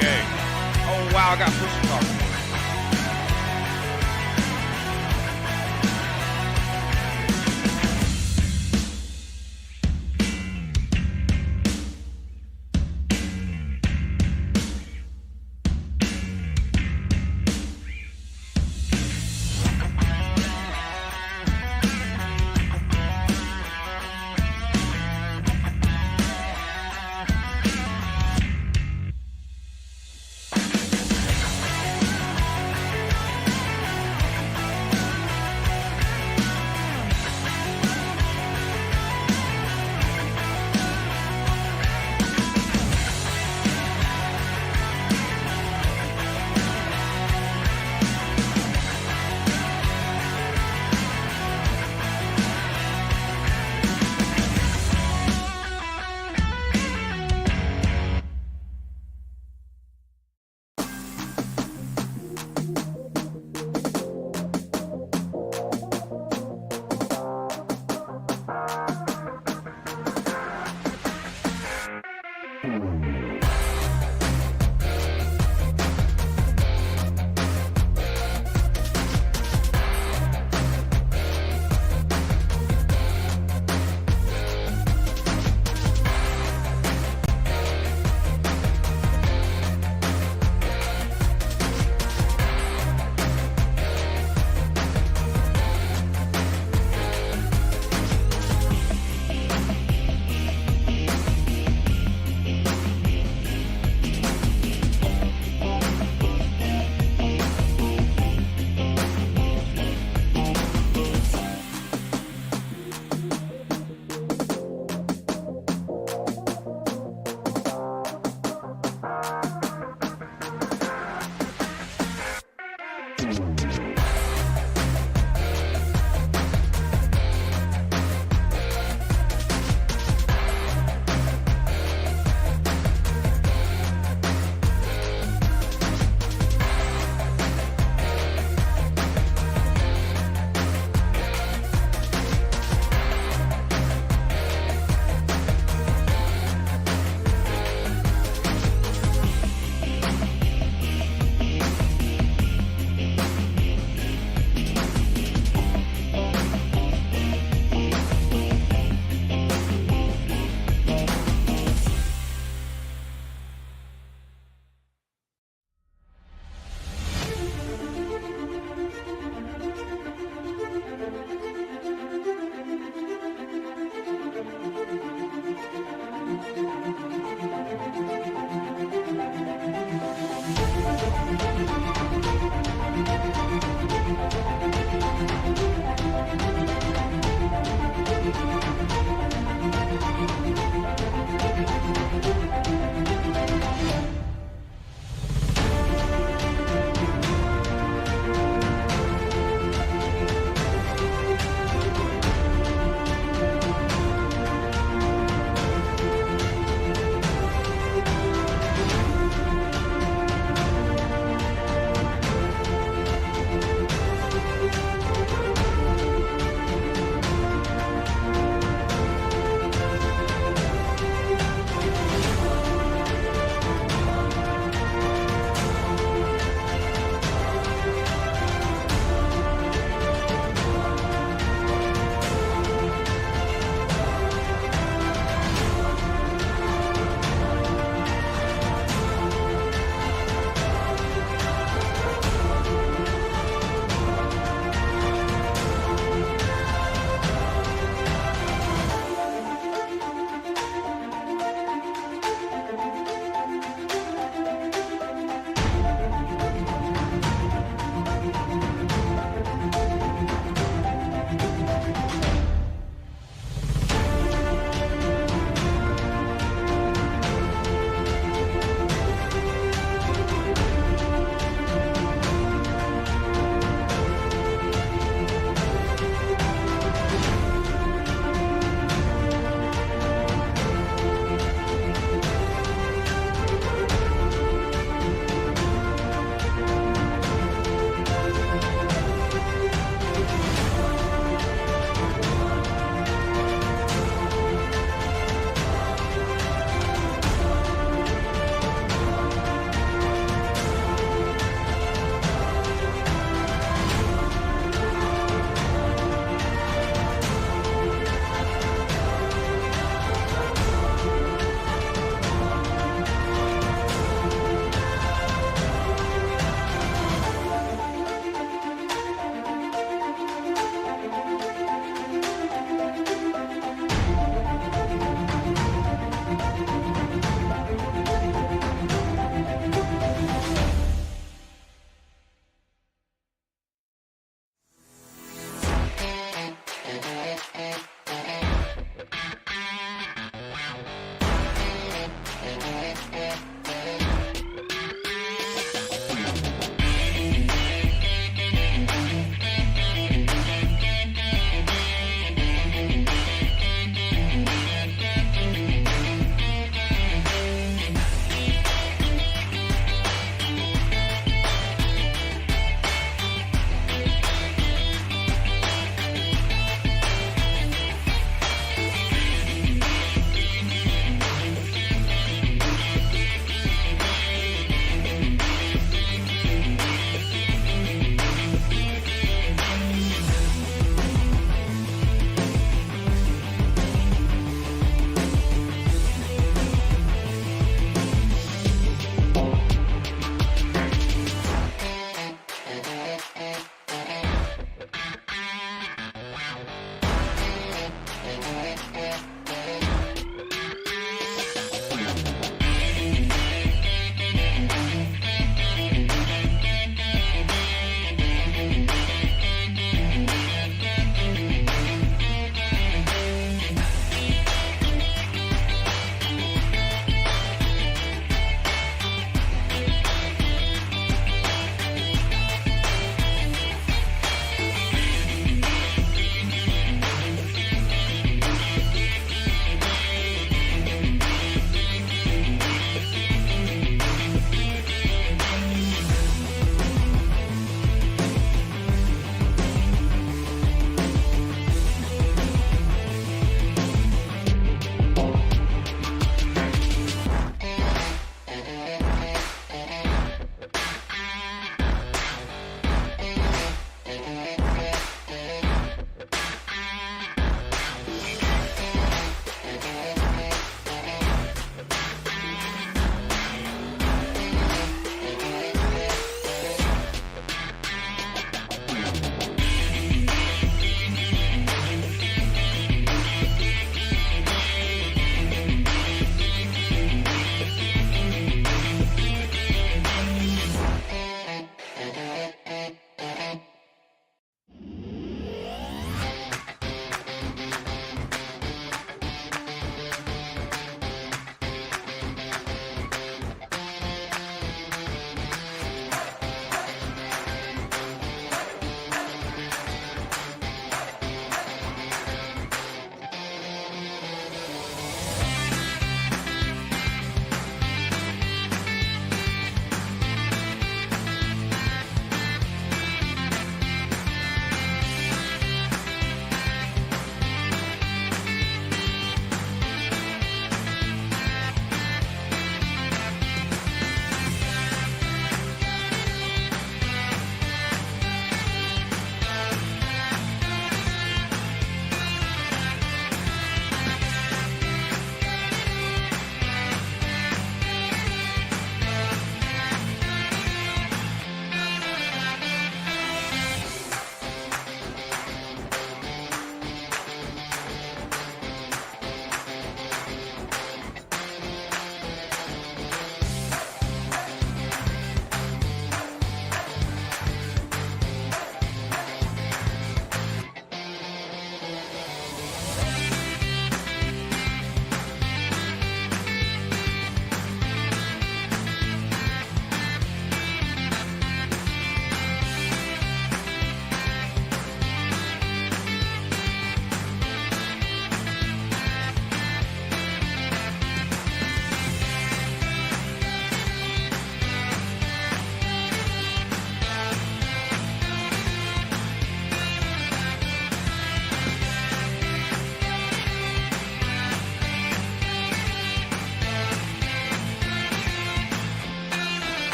Okay. Oh wow, I got push car.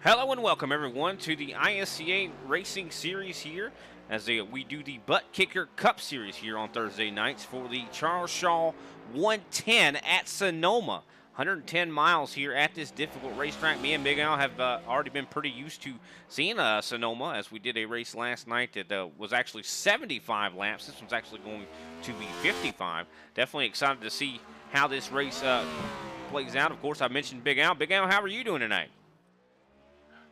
Hello and welcome everyone to the ISCA Racing Series here as we do the ButtKicker Cup Series here on Thursday nights for the Charles Shaw 110 at Sonoma. 110 miles here at this difficult racetrack. Me and Big Al have already been pretty used to seeing Sonoma as we did a race last night that was actually 75 laps. This one's actually going to be 55. Definitely excited to see how this race plays out. Of course, I mentioned Big Al. Big Al, how are you doing tonight?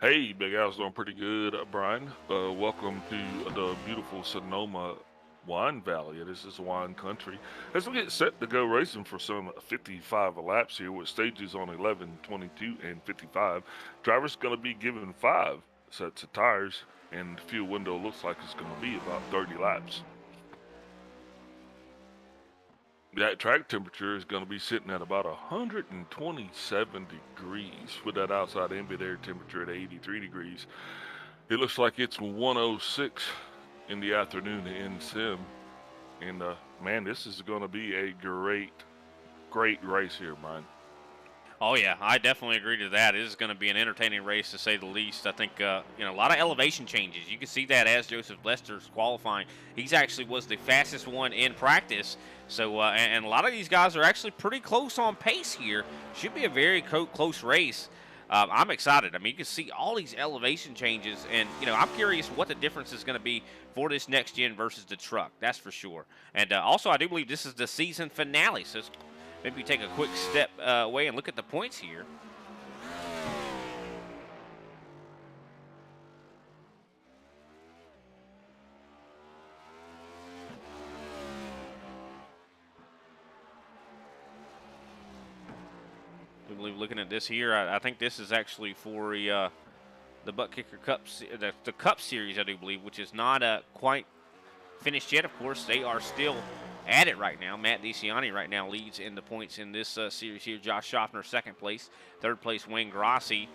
Hey, Big Al's doing pretty good, Brian. Welcome to the beautiful Sonoma wine valley. This is wine country. As we get set to go racing for some 55 laps here with stages on 11, 22, and 55, driver's going to be given 5 sets of tires, and the fuel window looks like it's going to be about 30 laps. That track temperature is going to be sitting at about 127 degrees with that outside ambient air temperature at 83 degrees. It looks like it's 106 in the afternoon in Sim. And man, this is going to be a great race here, Brian. Oh yeah, I definitely agree to that. It is going to be an entertaining race to say the least. I think a lot of elevation changes. You can see that as Joseph Lester's qualifying. He's actually was the fastest one in practice. So and a lot of these guys are actually pretty close on pace here. Should be a very close race. I'm excited. I mean, you can see all these elevation changes, and I'm curious what the difference is going to be for this next gen versus the truck. That's for sure. And also, I do believe this is the season finale. So maybe take a quick step away and look at the points here. I believe looking at this here, I think this is actually for the ButtKicker Cup, the Cup Series, I do believe, which is not quite finished yet. Of course, they are still at it right now. Matt DeCiani right now leads in the points in this series here. Josh Schaffner, second place. Third place, Wayne Grossi.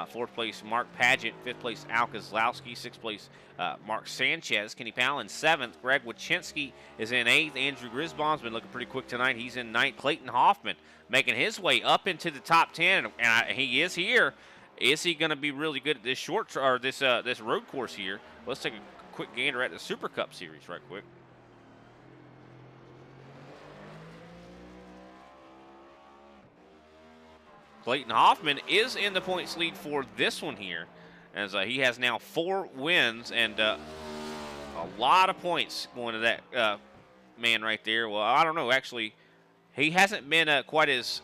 Fourth place, Mark Paget. Fifth place, Al Kozlowski. Sixth place, Mark Sanchez. Kenny Powell in seventh. Greg Wachinski is in eighth. Andrew Grisbaum's been looking pretty quick tonight. He's in ninth. Clayton Hoffman making his way up into the top 10, and he is here. Is he going to be really good at this this road course here? Let's take a quick gander at the Super Cup Series right quick. Clayton Hoffman is in the points lead for this one here, as he has now 4 wins and a lot of points going to that man right there. Well, I don't know. Actually, he hasn't been quite as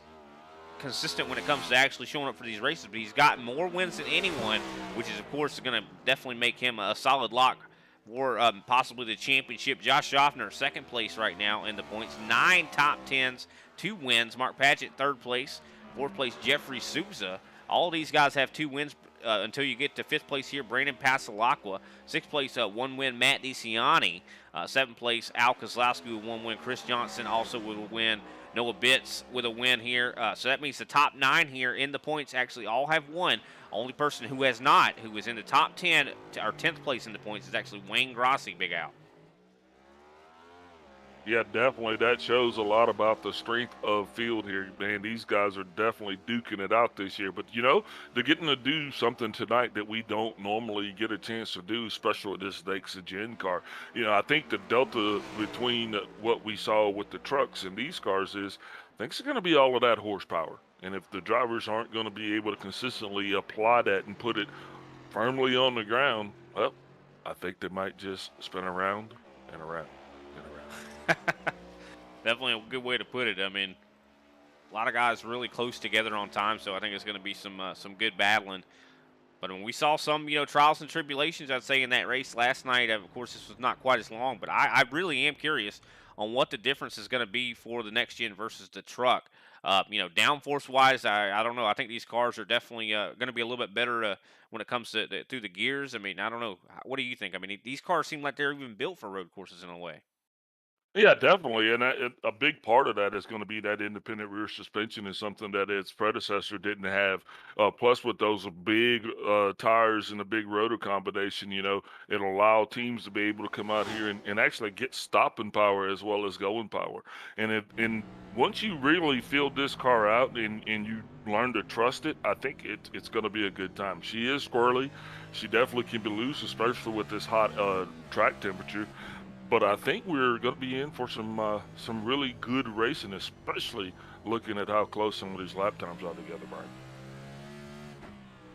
consistent when it comes to actually showing up for these races, but he's got more wins than anyone, which is, of course, going to definitely make him a solid lock for possibly the championship. Josh Schaffner, second place right now in the points. 9 top 10s, 2 wins. Mark Paget, third place. Fourth place, Jeffrey Souza. All these guys have 2 wins until you get to fifth place here, Brandon Pasalacqua. Sixth place, 1 win, Matt DeCiani. Seventh place, Al Kozlowski with 1 win. Chris Johnson also with a win. Noah Bitts with a win here. So that means the top 9 here in the points actually all have won. Only person who has not, who is in the top 10 or 10th place in the points, is actually Wayne Grossi, Big Al. Yeah, definitely. That shows a lot about the strength of field here, man. These guys are definitely duking it out this year. But, they're getting to do something tonight that we don't normally get a chance to do, especially with this next gen car. I think the delta between what we saw with the trucks and these cars is, I think it's going to be all of that horsepower. And if the drivers aren't going to be able to consistently apply that and put it firmly on the ground, well, I think they might just spin around and around and around. Definitely a good way to put it. I mean, a lot of guys really close together on time, so I think it's going to be some good battling. But when we saw some, trials and tribulations, I'd say, in that race last night. Of course, this was not quite as long, but I really am curious on what the difference is going to be for the next gen versus the truck. Downforce wise, I don't know. I think these cars are definitely going to be a little bit better when it comes to through the gears. I mean, I don't know. What do you think? I mean, these cars seem like they're even built for road courses in a way. Yeah, definitely, and a big part of that is going to be that independent rear suspension is something that its predecessor didn't have. Plus, with those big tires and the big rotor combination, it'll allow teams to be able to come out here and actually get stopping power as well as going power. And once you really feel this car out and you learn to trust it, I think it's going to be a good time. She is squirrely. She definitely can be loose, especially with this hot track temperature. But I think we're going to be in for some really good racing, especially looking at how close some of these lap times are together, Brian.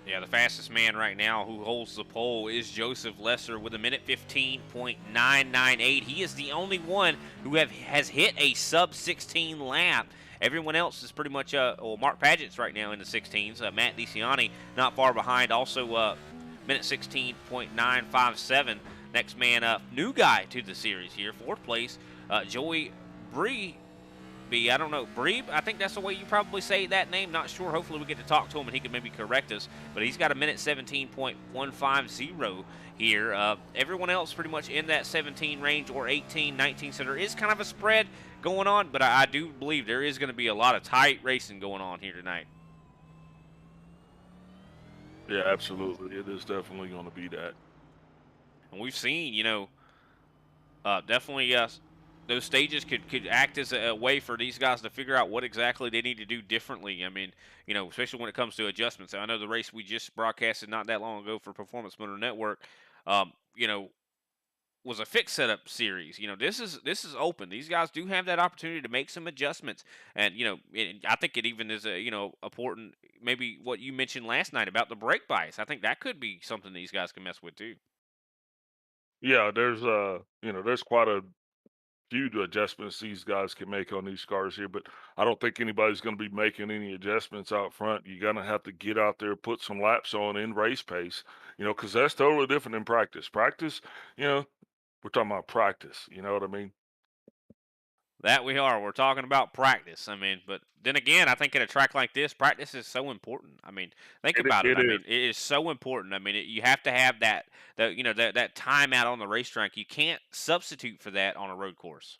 Yeah, the fastest man right now who holds the pole is Joseph Lesser with a minute 15.998. He is the only one who has hit a sub 16 lap. Everyone else is pretty much, well, Mark Paget's right now in the 16s. Matt DeCiani not far behind, also minute 16.957. Next man up, new guy to the series here, fourth place, Joey Bree. I don't know, Brebe, I think that's the way you probably say that name. Not sure. Hopefully we get to talk to him and he can maybe correct us. But he's got a minute 17.150 here. Everyone else pretty much in that 17 range or 18, 19. So there is kind of a spread going on, but I do believe there is going to be a lot of tight racing going on here tonight. Yeah, absolutely. It is definitely going to be that. And we've seen, definitely those stages could act as a way for these guys to figure out what exactly they need to do differently. I mean, especially when it comes to adjustments. I know the race we just broadcasted not that long ago for Performance Motor Network, um, you know, was a fixed setup series. This is open. These guys do have that opportunity to make some adjustments, and I think it even is important. Maybe what you mentioned last night about the brake bias. I think that could be something these guys can mess with too. Yeah, there's quite a few adjustments these guys can make on these cars here, but I don't think anybody's going to be making any adjustments out front. You're going to have to get out there, put some laps on in race pace, because that's totally different than practice. Practice, you know, we're talking about practice. You know what I mean? That we are. We're talking about practice. I mean, but then again, I think at a track like this, practice is so important. I mean, think about it. It I is. mean, it is so important. I mean, you have to have that time out on the racetrack. You can't substitute for that on a road course.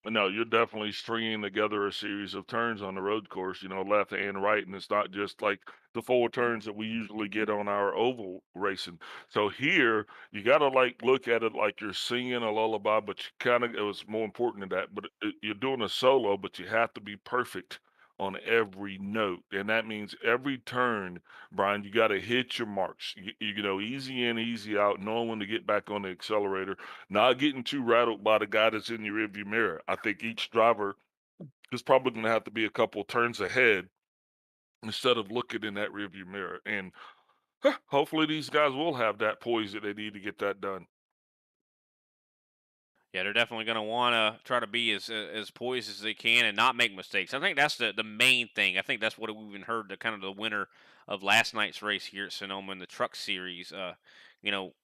No, you're definitely stringing together a series of turns on the road course, left and right, and it's not just like the four turns that we usually get on our oval racing. So here, you got to like look at it like you're singing a lullaby, but it was more important than that. But you're doing a solo, but you have to be perfect on every note, and that means every turn, Brian, you got to hit your marks. Easy in, easy out, knowing when to get back on the accelerator, not getting too rattled by the guy that's in your rearview mirror. I think each driver is probably going to have to be a couple turns ahead instead of looking in that rearview mirror. And hopefully these guys will have that poise that they need to get that done. Yeah, they're definitely going to want to try to be as poised as they can and not make mistakes. I think that's the main thing. I think that's what we even heard the kind of the winner of last night's race here at Sonoma in the Truck Series. You know,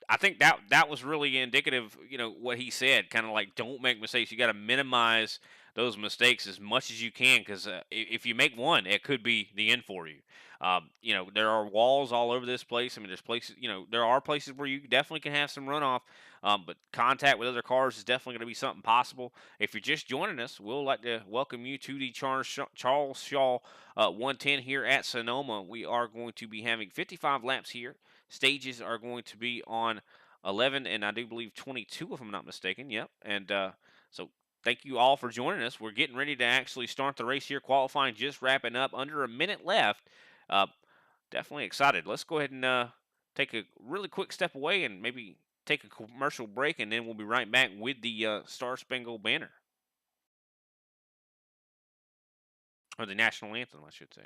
I think that was really indicative. What he said, kind of like don't make mistakes. You got to minimize those mistakes as much as you can because if you make one, it could be the end for you. There are walls all over this place. I mean, there's places. There are places where you definitely can have some runoff. But contact with other cars is definitely going to be something possible. If you're just joining us, we'll like to welcome you to the Charles Shaw 110 here at Sonoma. We are going to be having 55 laps here. Stages are going to be on 11 and I do believe 22, if I'm not mistaken. Yep. And so thank you all for joining us. We're getting ready to actually start the race here. Qualifying just wrapping up, under a minute left. Uh, Definitely excited. Let's go ahead and take a really quick step away and maybe take a commercial break, and then we'll be right back with the Star Spangled Banner, or the national anthem, I should say.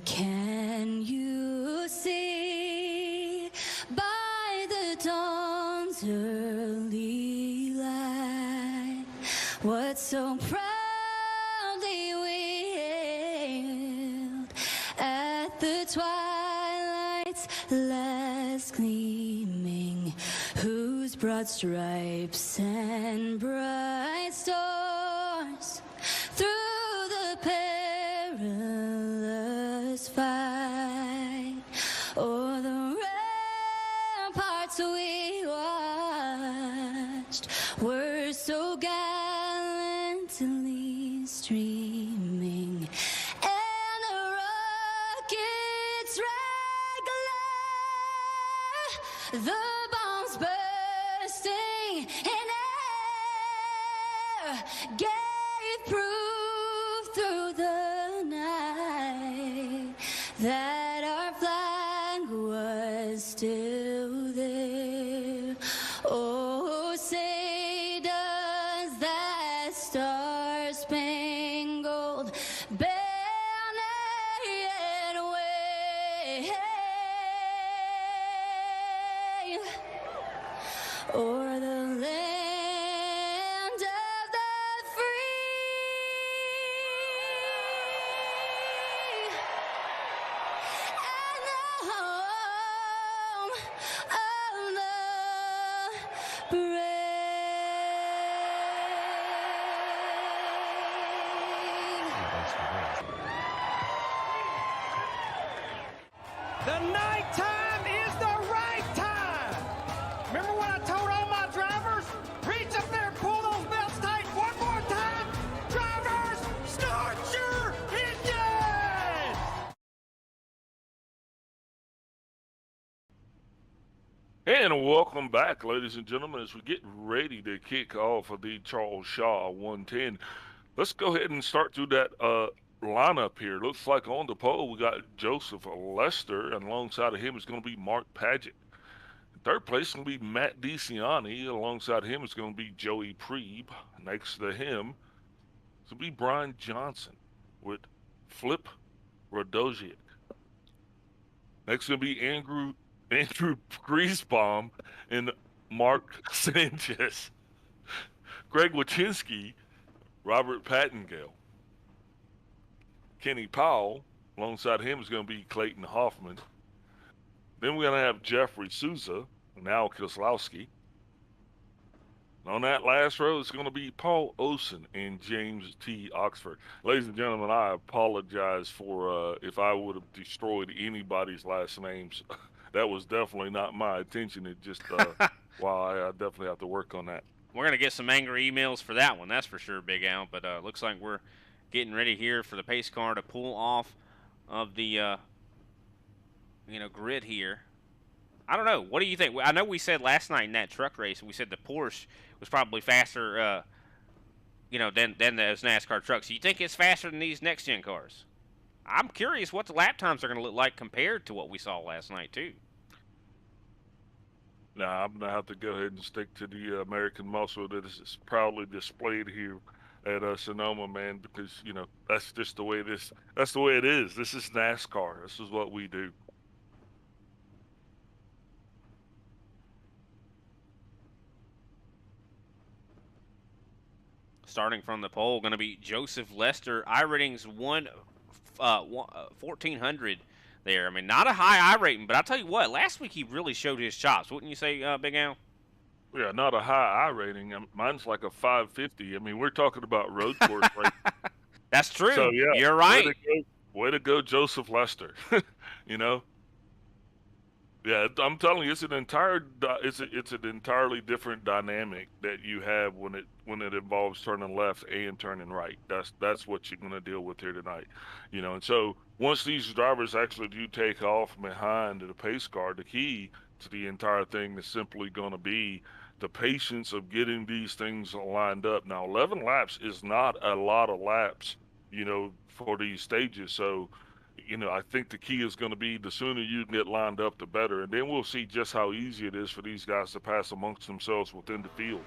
Can you see by the dawn's early light what so proudly we hailed at the twilight's last gleaming, whose broad stripes and bright stars through the perilous fight o'er the ramparts we watched were so gallantly streaming, and the rockets' red glare, the bombs bursting in air, gave proof through the night that our flag was still there. Oh, say does that star-spangled banner yet wave o'er the land of the free and the home of the The nighttime is the right time. Remember what I told all my drivers? Reach up there and pull those belts tight one more time. Drivers, start your engines! And welcome back, ladies and gentlemen, as we get ready to kick off of the Charles Shaw 110. Let's go ahead and start through that lineup here. Looks like on the pole we got Joseph Lester, and alongside of him is going to be Mark Paget. In third place is going to be Matt DeCiani. Alongside him is going to be Joey Preeb. Next to him is going to be Brian Johnson with Flip Radojic. Next is going to be Andrew Griesbaum and Mark Sanchez. Greg Wachinski, Robert Pattengale. Kenny Powell, alongside him is going to be Clayton Hoffman. Then we're going to have Jeffrey Souza and Al Kieslowski. And on that last row is going to be Paul Osen and James T. Oxford. Ladies and gentlemen, I apologize for if I would have destroyed anybody's last names. That was definitely not my intention. It just, well, I definitely have to work on that. We're going to get some angry emails for that one, that's for sure, Big Al. But looks like we're getting ready here for the pace car to pull off of the, grid here. I don't know. What do you think? I know we said last night in that truck race, we said the Porsche was probably faster, than those NASCAR trucks. Do you think it's faster than these next-gen cars? I'm curious what the lap times are going to look like compared to what we saw last night, too. Now, I'm going to have to go ahead and stick to the American muscle that is proudly displayed here at Sonoma, man, because, that's just the way that's the way it is. This is NASCAR. This is what we do. Starting from the pole, going to be Joseph Lester. I ratings 1,400 there. I mean, not a high I rating, but I'll tell you what, last week he really showed his chops. Wouldn't you say, Big Al? Yeah, not a high I rating. Mine's like a 550. I mean, we're talking about road course right. That's true. So, yeah, you're right. Way to go, Joseph Lester. Yeah, I'm telling you, it's an entirely different dynamic that you have when it involves turning left and turning right. That's what you're going to deal with here tonight, And so once these drivers actually do take off behind the pace car, the key to the entire thing is simply going to be the patience of getting these things lined up. Now, 11 laps is not a lot of laps, for these stages. So, I think the key is going to be the sooner you can get lined up, the better. And then we'll see just how easy it is for these guys to pass amongst themselves within the field.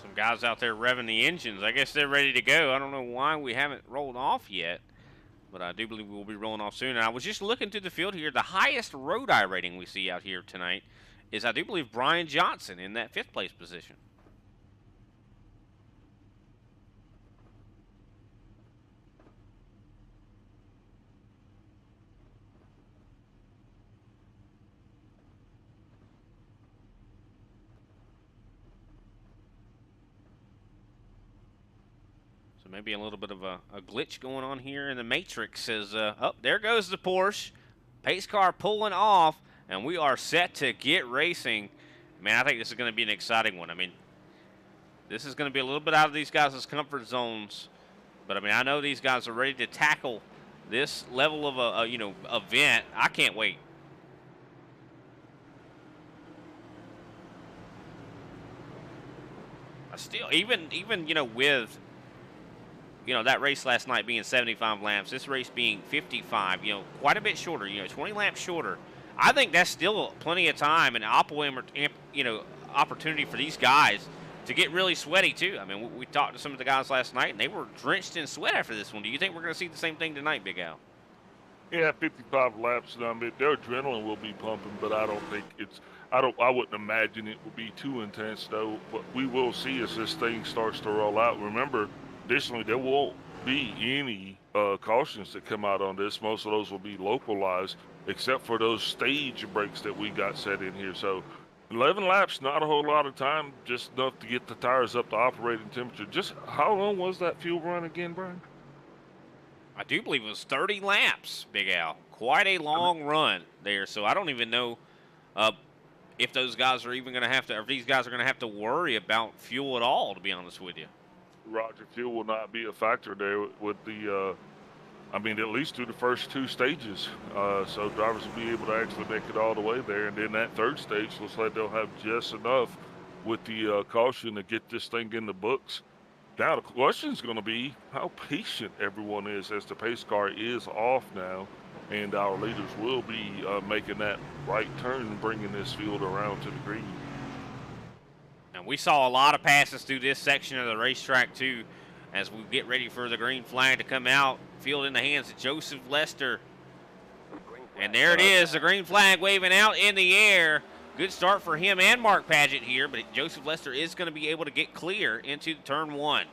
Some guys out there revving the engines. I guess they're ready to go. I don't know why we haven't rolled off yet, but I do believe we'll be rolling off soon. And I was just looking through the field here. The highest road eye rating we see out here tonight is, I do believe, Brian Johnson in that 5th place position. Maybe a little bit of a glitch going on here in the matrix. As oh, there goes the Porsche. Pace car pulling off, and we are set to get racing. Man, I think this is going to be an exciting one. I mean, this is going to be a little bit out of these guys' comfort zones, but I mean, I know these guys are ready to tackle this level of a event. I can't wait. I still even with that race last night being 75 laps, this race being 55, quite a bit shorter, 20 laps shorter. I think that's still plenty of time and opportunity for these guys to get really sweaty too. I mean, we talked to some of the guys last night, and they were drenched in sweat after this one. Do you think we're going to see the same thing tonight, Big Al? Yeah, 55 laps. I mean, their adrenaline will be pumping, but I don't think I wouldn't imagine it will be too intense though. But we will see as this thing starts to roll out. Remember, additionally, there won't be any cautions that come out on this. Most of those will be localized, except for those stage breaks that we got set in here. So 11 laps, not a whole lot of time, just enough to get the tires up to operating temperature. Just how long was that fuel run again, Brian? I do believe it was 30 laps, Big Al. Quite a long run there. So I don't even know if those guys are even going to have to, or if these guys are going to have to worry about fuel at all, to be honest with you. Roger, fuel will not be a factor there with the, at least through the first 2 stages. So drivers will be able to actually make it all the way there. And then that 3rd stage looks like they'll have just enough with the caution to get this thing in the books. Now the question is going to be how patient everyone is as the pace car is off now. And our leaders will be making that right turn and bringing this field around to the green. And we saw a lot of passes through this section of the racetrack, too, as we get ready for the green flag to come out. Field in the hands of Joseph Lester. And there it is, the green flag waving out in the air. Good start for him and Mark Paget here, but Joseph Lester is going to be able to get clear into turn 1.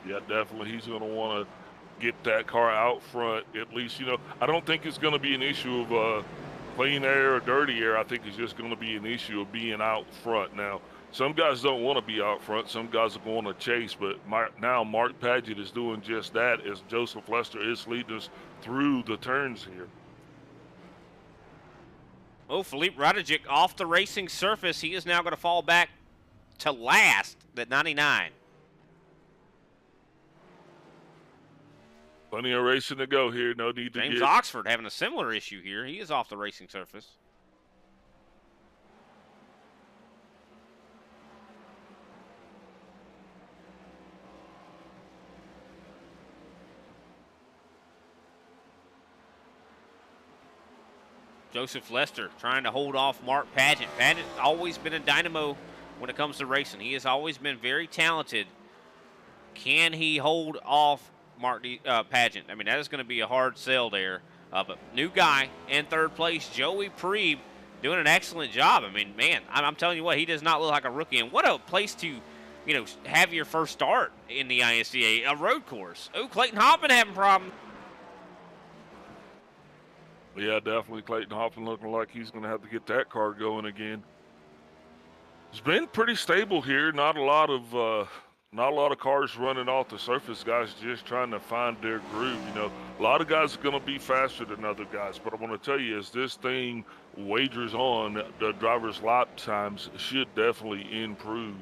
Yeah, definitely. He's going to want to get that car out front. At least, I don't think it's going to be an issue of clean air or dirty air. I think it's just going to be an issue of being out front. Now, some guys don't want to be out front. Some guys are going to chase, but now Mark Paget is doing just that as Joseph Lester is leading us through the turns here. Oh, Philippe Radijic off the racing surface. He is now going to fall back to last at 99. Plenty of racing to go here. No need to James Oxford having a similar issue here. He is off the racing surface. Joseph Lester trying to hold off Mark Paget. Paget's always been a dynamo when it comes to racing. He has always been very talented. Can he hold off Mark Paget? I mean, that is going to be a hard sell there. But new guy in 3rd place, Joey Preeb, doing an excellent job. I mean, man, I'm telling you what, he does not look like a rookie. And what a place to, have your first start in the ISCA, a road course. Oh, Clayton Hoffman having problems. Yeah, definitely. Clayton Hoffman looking like he's going to have to get that car going again. It's been pretty stable here. Not a lot of cars running off the surface. Guys just trying to find their groove. A lot of guys are going to be faster than other guys. But I want to tell you, as this thing wagers on, the driver's lap times should definitely improve.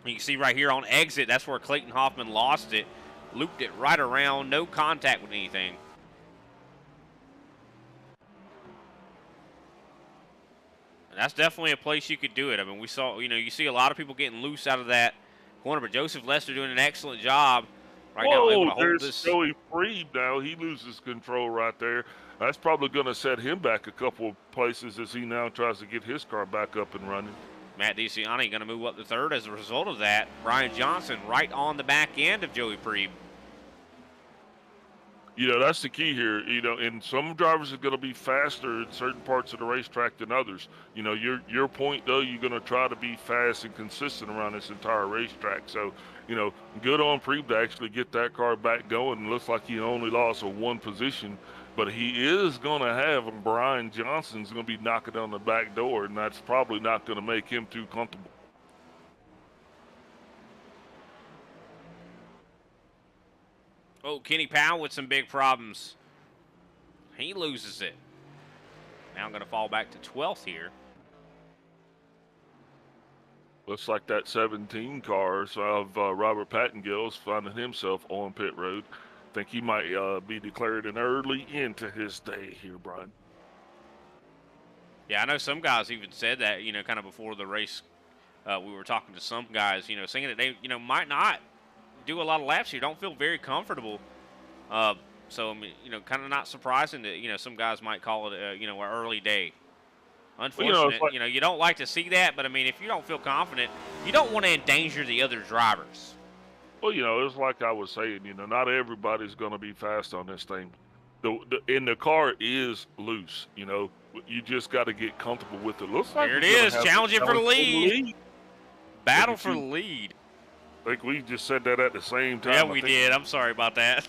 You can see right here on exit, that's where Clayton Hoffman lost it. Looped it right around, no contact with anything. That's definitely a place you could do it. I mean, we saw, you see a lot of people getting loose out of that corner, but Joseph Lester doing an excellent job right now. Able to hold this. Joey Freed now. He loses control right there. That's probably going to set him back a couple of places as he now tries to get his car back up and running. Matt DeCiani going to move up to third as a result of that. Brian Johnson right on the back end of Joey Priebe. You know, that's the key here. You know, and some drivers are going to be faster in certain parts of the racetrack than others. You know, your point, though, you're going to try to be fast and consistent around this entire racetrack. So, you know, good on Priebe to actually get that car back going. It looks like he only lost a one position, but he is going to have, and Brian Johnson's going to be knocking on the back door, and that's probably not going to make him too comfortable. Oh, Kenny Powell with some big problems. He loses it. Now I'm going to fall back to 12th here. Looks like that 17 car of Robert Pattengill's finding himself on pit road. Think he might be declared an early into his day here, Brian. Yeah, I know some guys even said that, you know, kind of before the race. We were talking to some guys, you know, saying that they, you know, might not do a lot of laps here, don't feel very comfortable. So, I mean, you know, kind of not surprising that, you know, some guys might call it, you know, an early day. Unfortunate, Well, you know, you don't like to see that, but I mean, if you don't feel confident, you don't want to endanger the other drivers. Well, you know, it's like I was saying, you know, not everybody's going to be fast on this thing. And the car is loose, you know. You just got to get comfortable with it. Looks like There it is, challenging for the lead. Battle for the lead. I think we just said that at the same time. Yeah, we did. I'm sorry about that.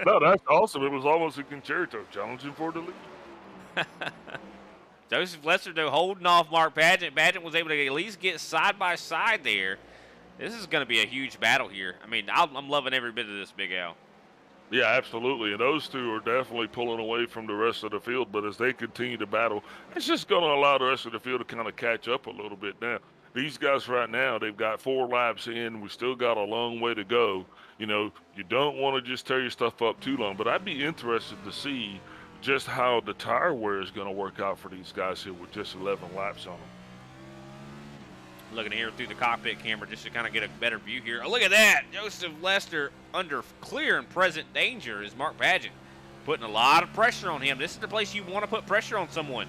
No, that's awesome. It was almost a concerto, challenging for the lead. Joseph Lester, though, holding off Mark Padgett. Padgett was able to at least get side by side there. This is going to be a huge battle here. I mean, I'm loving every bit of this, Big Al. Yeah, absolutely. And those two are definitely pulling away from the rest of the field. But as they continue to battle, it's just going to allow the rest of the field to kind of catch up a little bit now. These guys right now, they've got 4 laps in. We still got a long way to go. You know, you don't want to just tear your stuff up too long. But I'd be interested to see just how the tire wear is going to work out for these guys here with just 11 laps on them. Looking here through the cockpit camera just to kind of get a better view here. Oh, look at that. Joseph Lester under clear and present danger is Mark Padgett. Putting a lot of pressure on him. This is the place you want to put pressure on someone.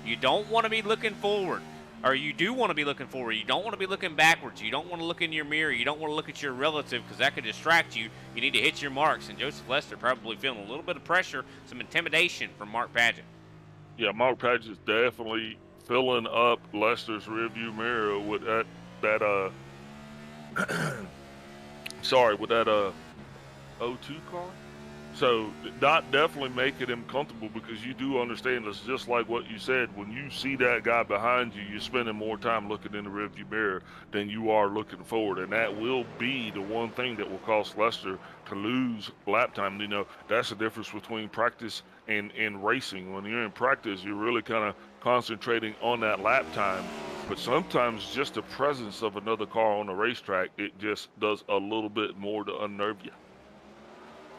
You don't want to be looking forward. Or you do want to be looking forward. You don't want to be looking backwards. You don't want to look in your mirror. You don't want to look at your relative because that could distract you. You need to hit your marks. And Joseph Lester probably feeling a little bit of pressure, some intimidation from Mark Padgett. Yeah, Mark Padgett's definitely filling up Lester's rearview mirror with that O2 car. So not definitely making him comfortable because you do understand it's just like what you said. When you see that guy behind you, you're spending more time looking in the rearview mirror than you are looking forward. And that will be the one thing that will cause Lester to lose lap time. You know, that's the difference between practice and racing. When you're in practice, you're really kind of concentrating on that lap time. But sometimes just the presence of another car on the racetrack, it just does a little bit more to unnerve you.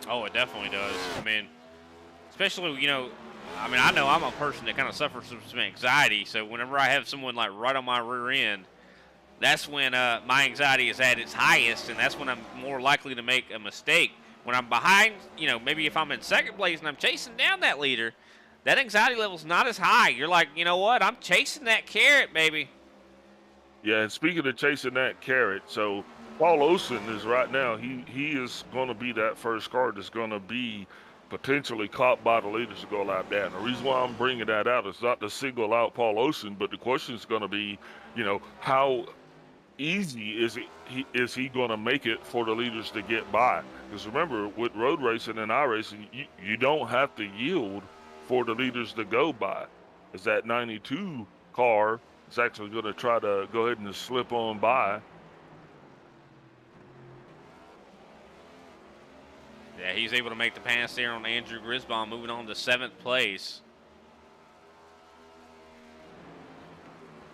Oh, it definitely does. I mean, especially, you know, I know I'm a person that kind of suffers from some anxiety. So whenever I have someone like right on my rear end, that's when my anxiety is at its highest, and that's when I'm more likely to make a mistake. When I'm behind, you know, maybe if I'm in second place and I'm chasing down that leader, that anxiety level's not as high. You're like, you know what? I'm chasing that carrot, baby. Yeah, and speaking of chasing that carrot, so Paul Olsen is right now, he is going to be that first car that's going to be potentially caught by the leaders to go lap down. The reason why I'm bringing that out is not to single out Paul Olsen, but the question is going to be, you know, how easy is he going to make it for the leaders to get by? Because remember, with road racing and iRacing, you don't have to yield for the leaders to go by. Is that 92 car is actually going to try to go ahead and slip on by. Yeah, he's able to make the pass there on Andrew Grisbaum, moving on to 7th place.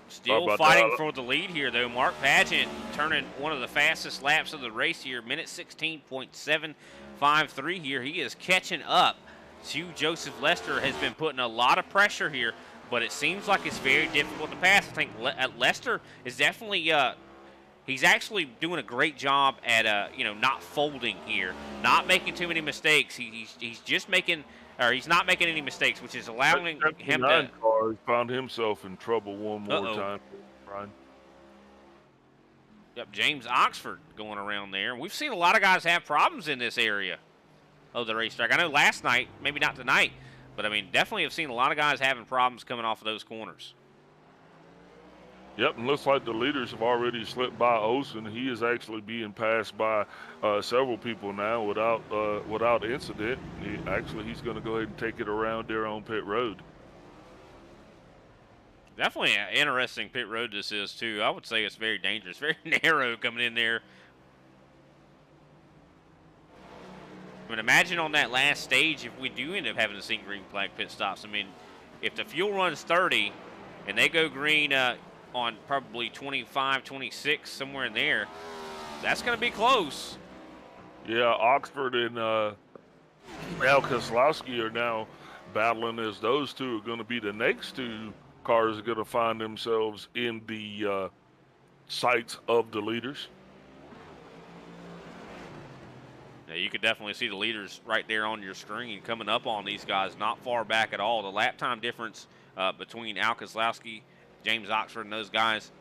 Still fighting for the lead here, though. Mark Padgett turning one of the fastest laps of the race here, minute 16.753 here. He is catching up to Joseph Lester, has been putting a lot of pressure here, but it seems like it's very difficult to pass. I think Lester is definitely he's actually doing a great job at, you know, not folding here, not making too many mistakes. He's just making, or he's not making any mistakes, which is allowing him to. Car found himself in trouble one more time, Brian. Yep, James Oxford going around there. We've seen a lot of guys have problems in this area of the racetrack. I know last night, maybe not tonight, but I mean, definitely have seen a lot of guys having problems coming off of those corners. Yep, and looks like the leaders have already slipped by Olsen. He is actually being passed by several people now without incident. He's going to go ahead and take it around there on pit road. Definitely an interesting pit road this is, too. I would say it's very dangerous, very narrow coming in there. I mean, imagine on that last stage if we do end up having to see green flag pit stops. I mean, if the fuel runs 30 and they go green on probably 25, 26, somewhere in there, that's going to be close. Yeah, Oxford and Al Kozlowski are now battling as those two are going to be the next two cars are going to find themselves in the sights of the leaders. Yeah, you could definitely see the leaders right there on your screen coming up on these guys, not far back at all. The lap time difference between Al Kozlowski, James Oxford, and those guys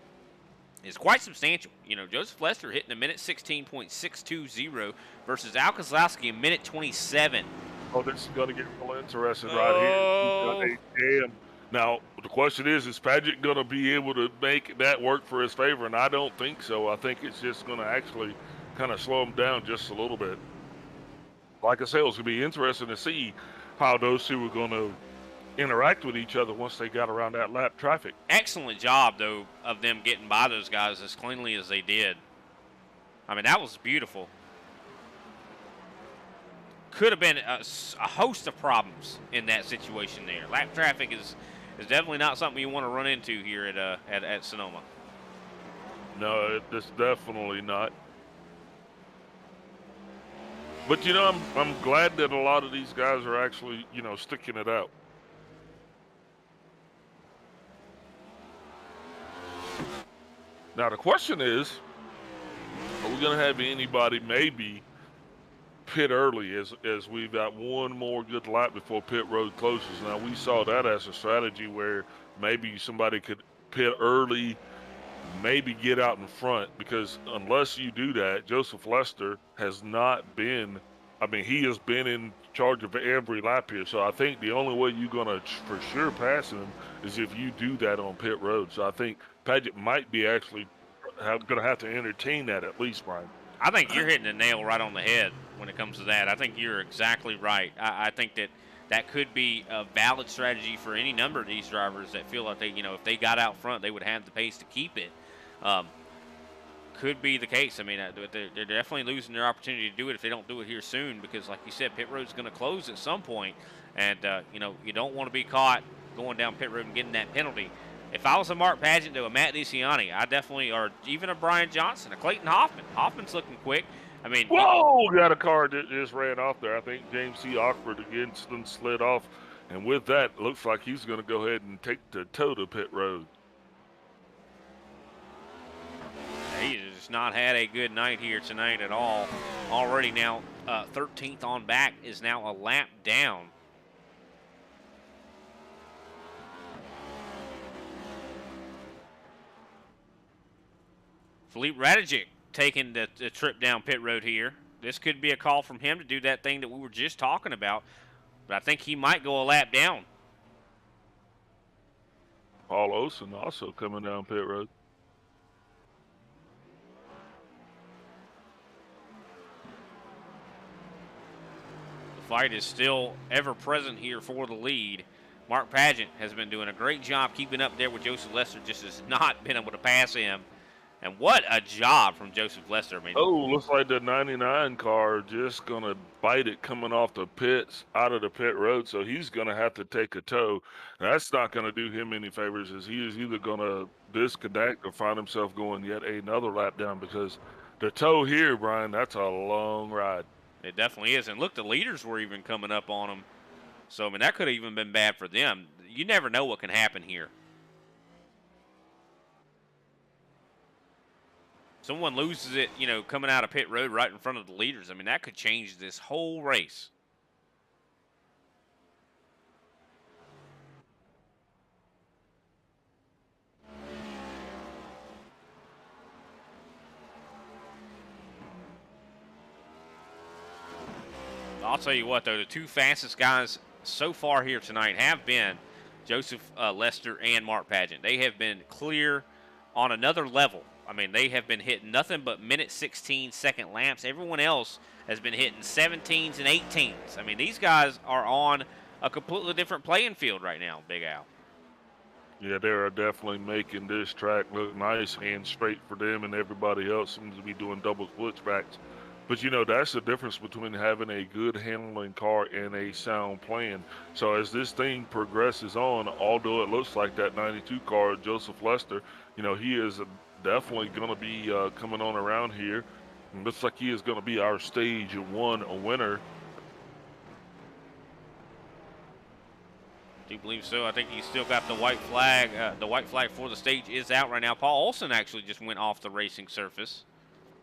is quite substantial. You know, Joseph Lester hitting a minute 16.620 versus Al Kozlowski a minute 27. Oh, this is going to get real interesting Oh. right here. He's got a jam. Now, the question is Padgett going to be able to make that work for his favor? And I don't think so. I think it's just going to actually kind of slow him down just a little bit. Like I said, it's going to be interesting to see how those two are going to interact with each other once they got around that lap traffic. Excellent job, though, of them getting by those guys as cleanly as they did. I mean, that was beautiful. Could have been a host of problems in that situation there. Lap traffic is definitely not something you want to run into here at Sonoma. No, it's definitely not. But, you know, I'm glad that a lot of these guys are actually, you know, sticking it out. Now, the question is, are we going to have anybody maybe pit early as we've got one more good lap before pit road closes? Now, we saw that as a strategy where maybe somebody could pit early, maybe get out in front, because unless you do that, Joseph Lester has not been, I mean, he has been in charge of every lap here. So I think the only way you're going to for sure pass him is if you do that on pit road. So I think Padgett might be actually going to have to entertain that at least, Brian. I think you're hitting the nail right on the head when it comes to that. I think you're exactly right. I think that could be a valid strategy for any number of these drivers that feel like they, you know, if they got out front, they would have the pace to keep it. Could be the case. I mean, they're definitely losing their opportunity to do it if they don't do it here soon, because, like you said, pit road's going to close at some point, and you know, you don't want to be caught going down pit road and getting that penalty. If I was a Mark Padgett to a Matt DeCiani, I definitely, or even a Brian Johnson, a Clayton Hoffman. Hoffman's looking quick. I mean, whoa, got a car that just ran off there. I think James C. Oxford again slid off, and with that, it looks like he's going to go ahead and take the toe to pit road. He has not had a good night here tonight at all. Already now 13th on back, is now a lap down. Philippe Radijic taking the trip down pit road here. This could be a call from him to do that thing that we were just talking about, but I think he might go a lap down. Paul Olsen also coming down pit road. The fight is still ever present here for the lead. Mark Padgett has been doing a great job keeping up there with Joseph Lester, just has not been able to pass him. And what a job from Joseph Lester. I mean, oh, looks like the 99 car just going to bite it coming off the pits, out of the pit road, so he's going to have to take a tow. That's not going to do him any favors, as he is either going to disconnect or find himself going yet another lap down, because the tow here, Brian, that's a long ride. It definitely is. And look, the leaders were even coming up on him. So, I mean, that could have even been bad for them. You never know what can happen here. Someone loses it, you know, coming out of pit road right in front of the leaders. I mean, that could change this whole race. I'll tell you what, though, the two fastest guys so far here tonight have been Joseph Lester and Mark Pageant. They have been clear on another level. I mean, they have been hitting nothing but minute 16 second laps. Everyone else has been hitting 17s and 18s. I mean, these guys are on a completely different playing field right now, Big Al. Yeah, they are definitely making this track look nice and straight for them, and everybody else seems to be doing double switchbacks. But, you know, that's the difference between having a good handling car and a sound plan. So as this thing progresses on, although it looks like that 92 car, Joseph Lester, you know, he is definitely going to be coming on around here. It looks like he is going to be our stage 1 winner. I do believe so. I think he's still got the white flag. The white flag for the stage is out right now. Paul Olson actually just went off the racing surface.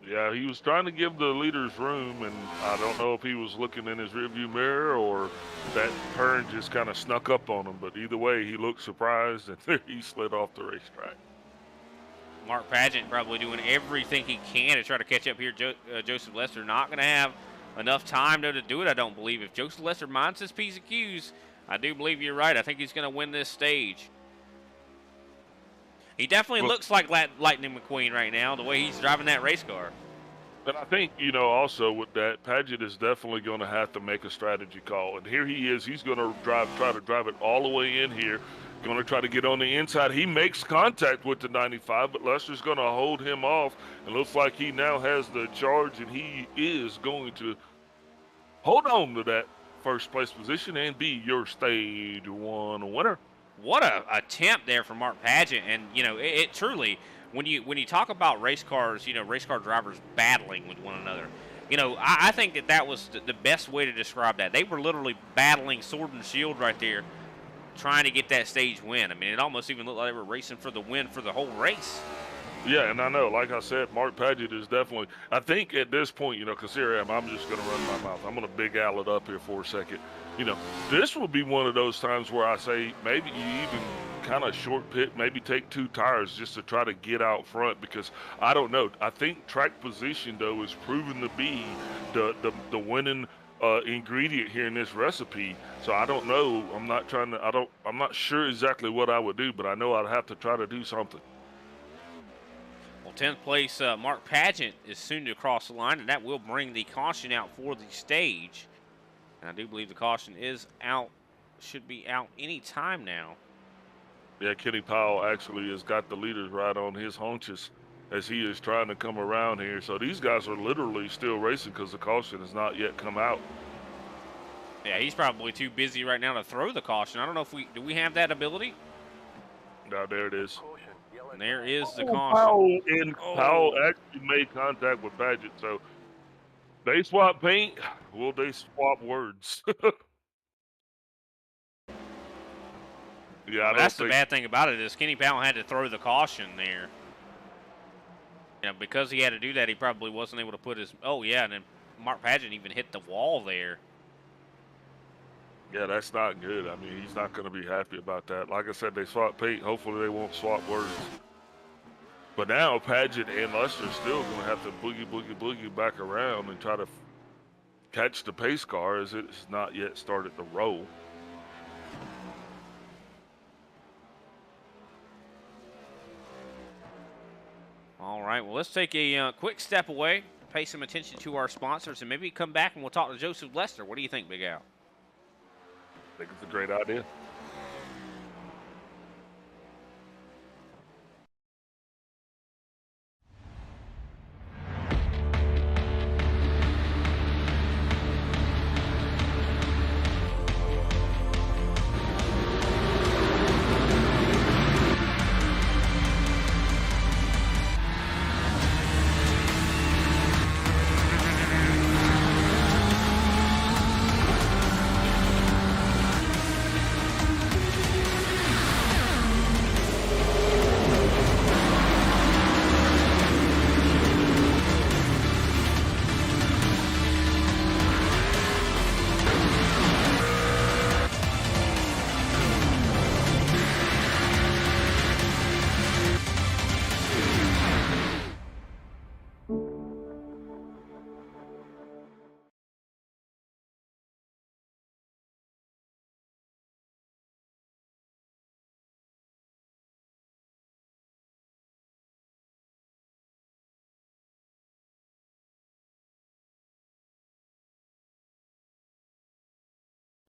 Yeah, he was trying to give the leaders room, and I don't know if he was looking in his rearview mirror or that turn just kind of snuck up on him. But either way, he looked surprised, and he slid off the racetrack. Mark Pageant probably doing everything he can to try to catch up here. Joseph Lester not going to have enough time, though, to do it, I don't believe. If Joseph Lester minds his P's and Q's, I do believe you're right. I think he's going to win this stage. He definitely looks like Lightning McQueen right now, the way he's driving that race car. And I think, you know, also with that, Paget is definitely going to have to make a strategy call. And here he is. He's going to try to drive it all the way in here. Going to try to get on the inside. He makes contact with the 95, but Lester's going to hold him off. It looks like he now has the charge, and he is going to hold on to that first place position and be your stage 1 winner. What a attempt there from Mark Pageant, and you know it truly, when you talk about race cars, you know, race car drivers battling with one another, you know, I think that was the best way to describe that. They were literally battling sword and shield right there, trying to get that stage win. I mean, it almost even looked like they were racing for the win for the whole race. Yeah, and I know, like I said, Mark Paget is definitely, I think at this point, you know, because here I am, I'm just going to run my mouth. I'm going to Big Al it up here for a second. You know, this will be one of those times where I say maybe you even kind of short pit, maybe take 2 tires just to try to get out front, because I don't know. I think track position, though, is proven to be the winning ingredient here in this recipe. So I don't know. I'm not sure exactly what I would do, but I know I'd have to try to do something. Well, 10th place, Mark Pageant is soon to cross the line, and that will bring the caution out for the stage. And I do believe the caution is out, should be out any time now. Yeah, Kenny Powell actually has got the leaders right on his haunches as he is trying to come around here. So these guys are literally still racing because the caution has not yet come out. Yeah, he's probably too busy right now to throw the caution. I don't know if do we have that ability? Now there it is. And there is the caution. Powell actually made contact with Paget. So they swap paint. Will they swap words? Yeah, that's the bad thing about it is Kenny Powell had to throw the caution there. You know, because he had to do that, he probably wasn't able to put his. Oh yeah, and then Mark Pageant even hit the wall there. Yeah, that's not good. I mean, he's not going to be happy about that. Like I said, they swap paint. Hopefully they won't swap words. But now Paget and Lester are still going to have to boogie back around and try to catch the pace car as it's not yet started to roll. All right, well, let's take a quick step away, pay some attention to our sponsors, and maybe come back and we'll talk to Joseph Lester. What do you think, Big Al? I think it's a great idea.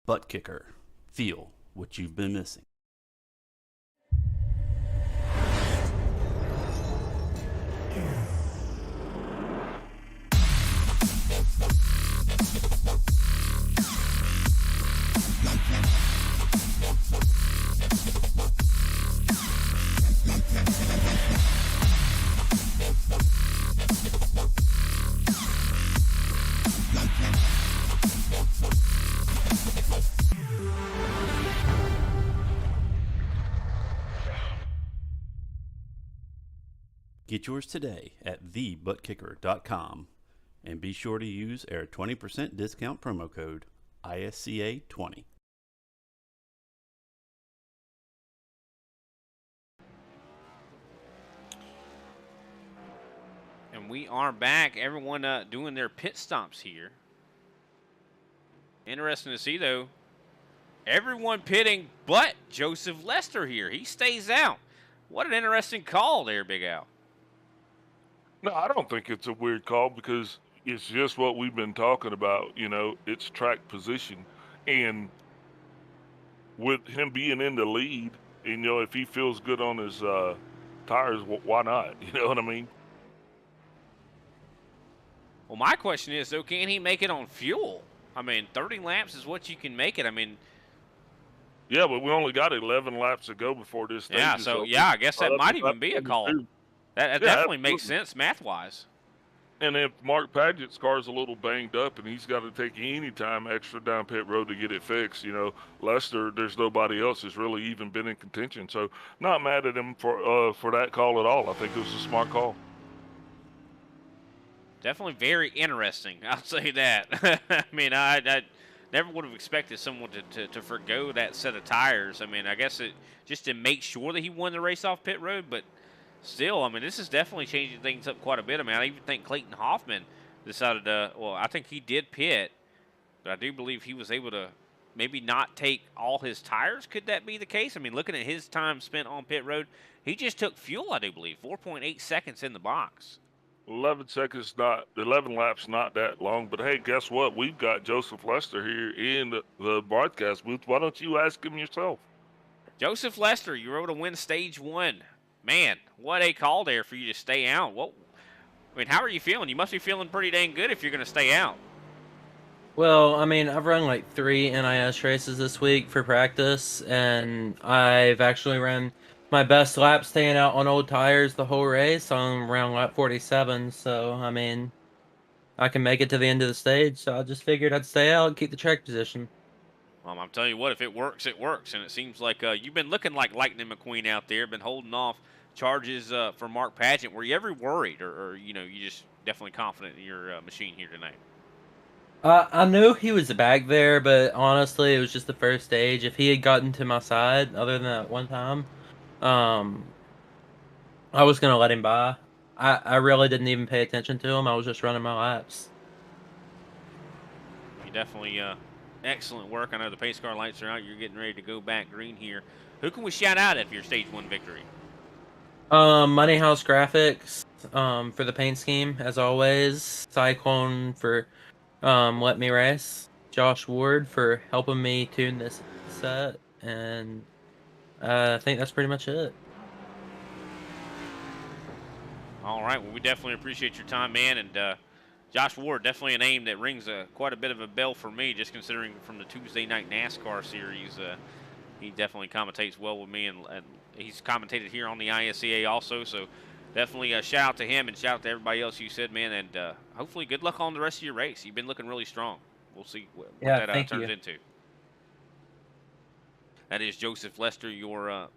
ButtKicker. Feel what you've been missing. Get yours today at thebuttkicker.com and be sure to use our 20% discount promo code ISCA20. And we are back. Everyone doing their pit stops here. Interesting to see, though. Everyone pitting but Joseph Lester here. He stays out. What an interesting call there, Big Al. No, I don't think it's a weird call because it's just what we've been talking about. You know, it's track position. And with him being in the lead, and, you know, if he feels good on his tires, why not? You know what I mean? Well, my question is, though, can he make it on fuel? I mean, 30 laps is what you can make it. I mean, yeah, but we only got 11 laps to go before this stage yeah, is so, over. yeah, I guess that Well, might that's even be a call. true. That Yeah, definitely makes absolutely. sense math-wise. And if Mark Paget's car's a little banged up and he's got to take any time extra down pit road to get it fixed, you know, Lester, there's nobody else that's really even been in contention. So not mad at him for that call at all. I think it was a smart call. Definitely very interesting. I'll say that. I mean, I never would have expected someone to forgo that set of tires. I mean, I guess it just to make sure that he won the race off pit road, but still, I mean, this is definitely changing things up quite a bit. I mean, I even think Clayton Hoffman decided to, well, I think he did pit, but I do believe he was able to maybe not take all his tires. Could that be the case? I mean, looking at his time spent on pit road, he just took fuel, I do believe, 4.8 seconds in the box. 11 laps, not that long. But hey, guess what? We've got Joseph Lester here in the broadcast booth. Why don't you ask him yourself? Joseph Lester, you were able to win stage one. Man, what a call there for you to stay out. I mean, how are you feeling? You must be feeling pretty dang good if you're going to stay out. Well, I mean, I've run like 3 NIS races this week for practice, and I've actually ran my best lap staying out on old tires the whole race on around lap 47. So, I mean, I can make it to the end of the stage, so I just figured I'd stay out and keep the track position. I'm telling you what, if it works, it works. And it seems like you've been looking like Lightning McQueen out there, been holding off charges for Mark Paget. Were you ever worried, or you know, you just definitely confident in your machine here tonight? I knew he was back there, but honestly, it was just the first stage. If he had gotten to my side, other than that one time, I was going to let him by. I really didn't even pay attention to him. I was just running my laps. You definitely excellent work. I know the pace car lights are out. You're getting ready to go back green here. Who can we shout out at your stage one victory? Money House Graphics for the paint scheme, as always. Cyclone for let me race. Josh Ward for helping me tune this set. And I think that's pretty much it. All right. Well, we definitely appreciate your time, man. And Josh Ward, definitely a name that rings quite a bit of a bell for me, just considering from the Tuesday night NASCAR series. He definitely commentates well with me, and he's commentated here on the ISCA also. So definitely a shout out to him and shout out to everybody else you said, man. And hopefully good luck on the rest of your race. You've been looking really strong. We'll see what that turns into. That is Joseph Lester, your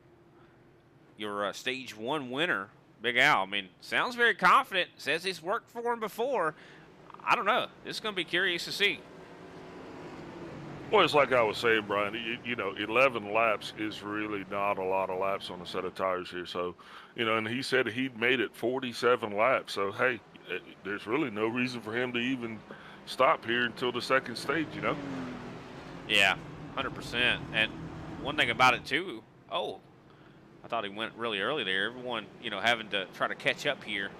stage one winner. Big Al, I mean, sounds very confident. Says it's worked for him before. I don't know. This is going to be curious to see. Well, it's like I was saying, Brian, you know, 11 laps is really not a lot of laps on a set of tires here. So, you know, and he said he'd made it 47 laps. So, hey, there's really no reason for him to even stop here until the second stage, you know? Yeah, 100%. And one thing about it, too, I thought he went really early there. Everyone, you know, having to try to catch up here.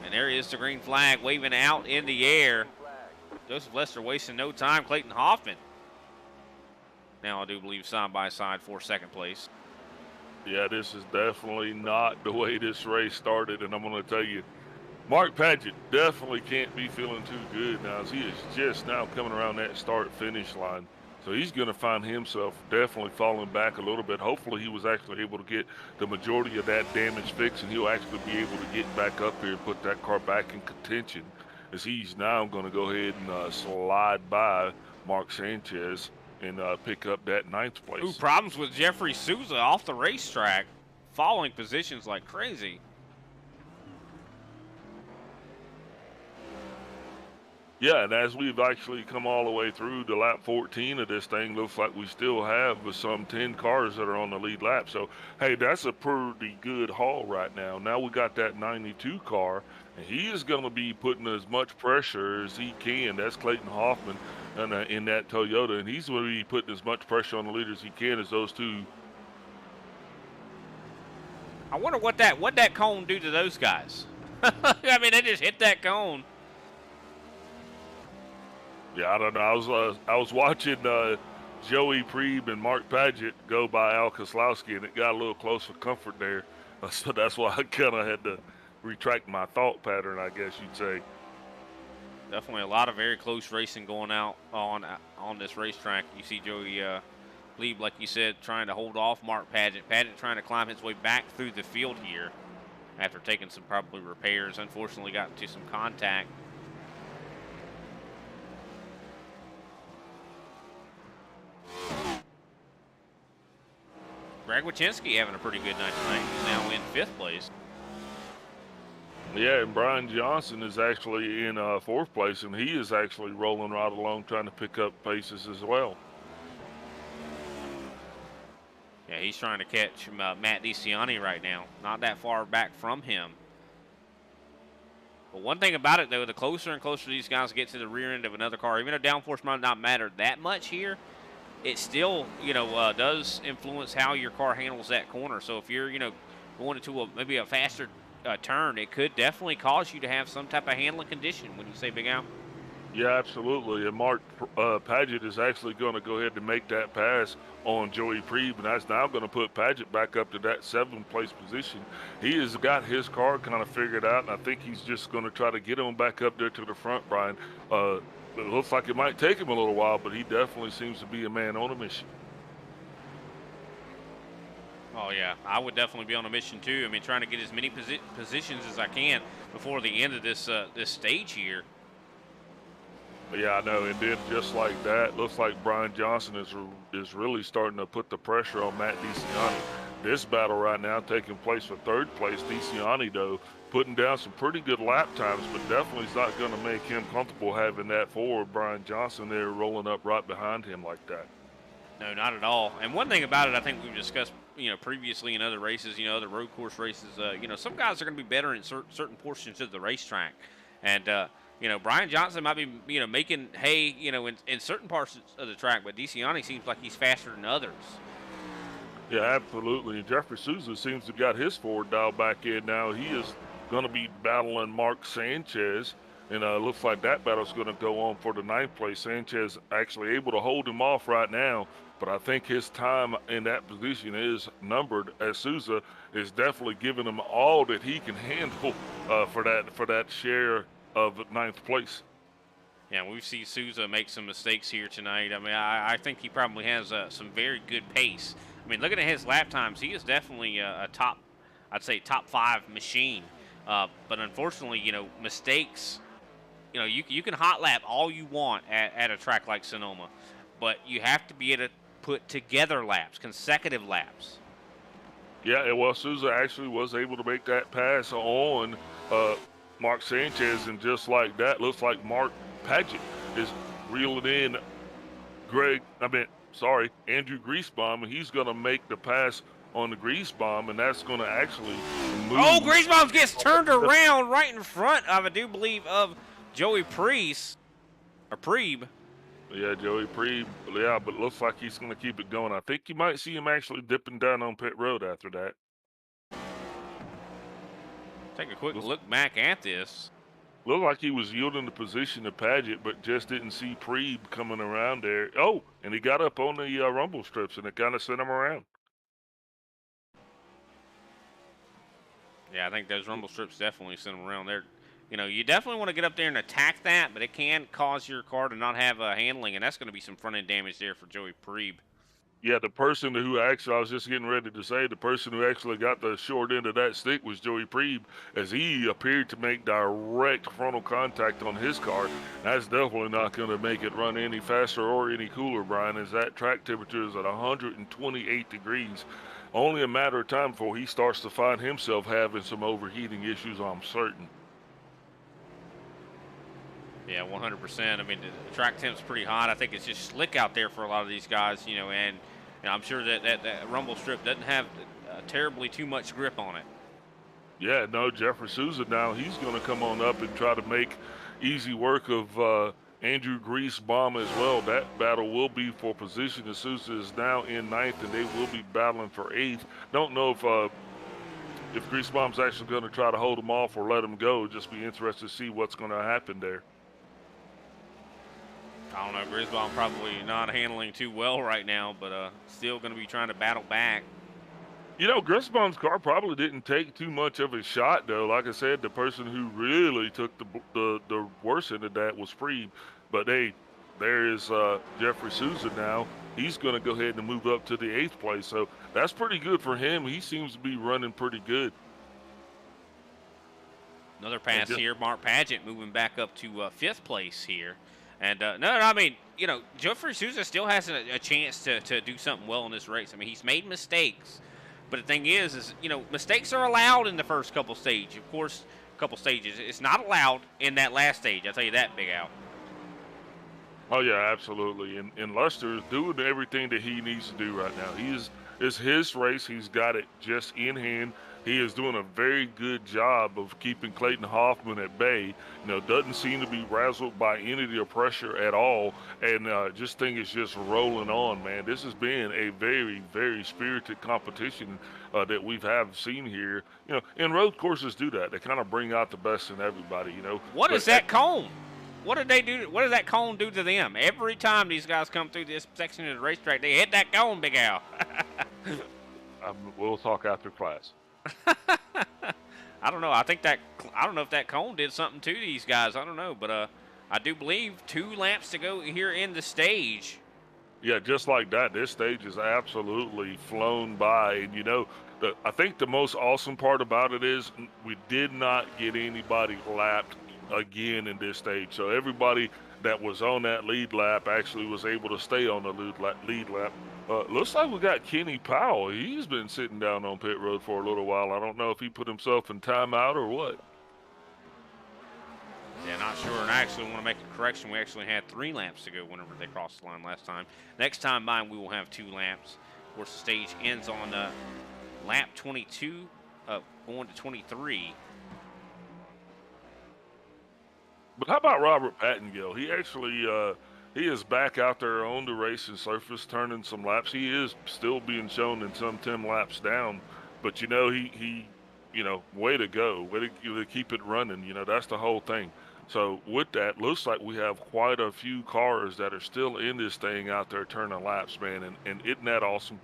And there is the green flag waving out in the air. Joseph Lester wasting no time. Clayton Hoffman now, I do believe, side by side for second place. Yeah, this is definitely not the way this race started, and I'm going to tell you, Mark Paget definitely can't be feeling too good now, as he is just now coming around that start-finish line. So he's going to find himself definitely falling back a little bit. Hopefully he was actually able to get the majority of that damage fixed, and he'll actually be able to get back up here and put that car back in contention, as he's now going to go ahead and slide by Mark Sanchez and pick up that 9th place. Ooh, problems with Jeffrey Souza off the racetrack, falling positions like crazy. Yeah, and as we've actually come all the way through to lap 14 of this thing, looks like we still have some 10 cars that are on the lead lap. So, hey, that's a pretty good haul right now. Now we got that 92 car, and he is going to be putting as much pressure as he can. That's Clayton Hoffman in that Toyota, and he's going to be putting as much pressure on the leader as he can as those two. I wonder what that cone do to those guys. I mean, they just hit that cone. Yeah, I don't know. I was watching Joey Prieb and Mark Paget go by Al Koslowski, and it got a little close for comfort there. So that's why I kind of had to retract my thought pattern, I guess you'd say. Definitely a lot of very close racing going out on this racetrack. You see Joey Prieb, like you said, trying to hold off Mark Paget. Paget trying to climb his way back through the field here after taking some probably repairs. Unfortunately, got into some contact. Greg Wachinski having a pretty good night tonight. He's now in 5th place. Yeah, and Brian Johnson is actually in 4th place, and he is actually rolling right along trying to pick up paces as well. Yeah, he's trying to catch Matt DeCiani right now. Not that far back from him. But one thing about it, though, the closer and closer these guys get to the rear end of another car, even though downforce might not matter that much here, it still, does influence how your car handles that corner. So if you're, going into maybe a faster turn, it could definitely cause you to have some type of handling condition. When you say, Big Al? Yeah, absolutely. And Mark Paget is actually going to go ahead and make that pass on Joey Prieb, and that's now going to put Paget back up to that 7th place position. He has got his car kind of figured out, and I think he's just going to try to get him back up there to the front, Brian. It looks like it might take him a little while, but he definitely seems to be a man on a mission. Oh, yeah. I would definitely be on a mission, too. I mean, trying to get as many positions as I can before the end of this stage here. Yeah, I know. And then just like that, looks like Brian Johnson is really starting to put the pressure on Matt DeCiani. This battle right now taking place for 3rd place. DeCiani, though, putting down some pretty good lap times, but definitely is not going to make him comfortable having that forward Brian Johnson there rolling up right behind him like that. No, not at all. And one thing about it, I think we've discussed, previously in other races, other road course races, some guys are going to be better in certain portions of the racetrack. And, Brian Johnson might be, making hay, in certain parts of the track, but DeCiani seems like he's faster than others. Yeah, absolutely. And Jeffrey Souza seems to have got his forward dial back in now. He is going to be battling Mark Sanchez, and looks like that battle's going to go on for the 9th place. Sanchez actually able to hold him off right now, but I think his time in that position is numbered, as Souza is definitely giving him all that he can handle for that share of 9th place. Yeah, we've seen Souza make some mistakes here tonight. I mean, I think he probably has some very good pace. I mean, looking at his lap times, he is definitely a top 5 machine. But unfortunately, mistakes, you can hot lap all you want at a track like Sonoma, but you have to be able to put together laps, consecutive laps. Yeah, well, Souza actually was able to make that pass on Mark Sanchez, and just like that, looks like Mark Paget is reeling in Andrew Griesbaum, and he's going to make the pass on the Griesbaum, and that's going to actually move. Oh, Griesbaum gets turned around right in front of, I do believe, of Joey Prieb. Yeah, Joey Prieb. Yeah, but it looks like he's going to keep it going. I think you might see him actually dipping down on pit road after that. Take a quick look back at this. Looked like he was yielding the position to Paget, but just didn't see Preeb coming around there. Oh, and he got up on the rumble strips, and it kind of sent him around. Yeah, I think those rumble strips definitely sent them around there. You definitely want to get up there and attack that, but it can cause your car to not have handling, and that's going to be some front-end damage there for Joey Preeb. Yeah, the person who actually, I was just getting ready to say, the person who actually got the short end of that stick was Joey Preeb, as he appeared to make direct frontal contact on his car. That's definitely not going to make it run any faster or any cooler, Brian, as that track temperature is at 128 degrees. Only a matter of time before he starts to find himself having some overheating issues, I'm certain. Yeah, 100%. I mean, the track temp's pretty hot. I think it's just slick out there for a lot of these guys, and I'm sure that rumble strip doesn't have terribly too much grip on it. Yeah, no, Jeffrey Souza now, he's going to come on up and try to make easy work of Andrew Griesbaum as well. That battle will be for position, as Souza is now in 9th, and they will be battling for 8th. Don't know if Griesbaum's actually going to try to hold him off or let him go. Just be interested to see what's going to happen there. I don't know, Griesbaum probably not handling too well right now, but still going to be trying to battle back. Griesbaum's car probably didn't take too much of a shot, though. Like I said, the person who really took the worst end of that was Preeb. But hey, there is Jeffrey Souza now. He's going to go ahead and move up to the 8th place. So that's pretty good for him. He seems to be running pretty good. Another pass here. Mark Paget moving back up to 5th place here. And, I mean, Jeffrey Souza still has a chance to do something well in this race. I mean, he's made mistakes. But the thing is, mistakes are allowed in the first couple stages. Of course, couple stages. It's not allowed in that last stage. I'll tell you that, Big Al. Oh, yeah, absolutely. And Lester is doing everything that he needs to do right now. It's his race. He's got it just in hand. He is doing a very good job of keeping Clayton Hoffman at bay. Doesn't seem to be razzled by any of the pressure at all. And just think it's just rolling on, man. This has been a very, very spirited competition that we've seen here. And road courses do that. They kind of bring out the best in everybody, What is that cone? What did they do? What does that cone do to them? Every time these guys come through this section of the racetrack, they hit that cone, Big Al. We'll talk after class. I don't know. I don't know if that cone did something to these guys. I don't know, but I do believe 2 laps to go here in the stage. Yeah, just like that, this stage is absolutely flown by. And I think the most awesome part about it is we did not get anybody lapped again in this stage. So everybody that was on that lead lap actually was able to stay on the lead lap. Looks like we got Kenny Powell. He's been sitting down on pit road for a little while. I don't know if he put himself in timeout or what. Yeah, not sure. And I actually want to make a correction. We actually had 3 laps to go whenever they crossed the line last time. Next time by, we will have 2 laps. Of course, the stage ends on lap 22, going to 23. But how about Robert Pattengill? He actually he is back out there on the racing surface, turning some laps. He is still being shown in some 10 laps down, but he way to go, way to keep it running. That's the whole thing. So with that, looks like we have quite a few cars that are still in this thing out there turning laps, man. And isn't that awesome?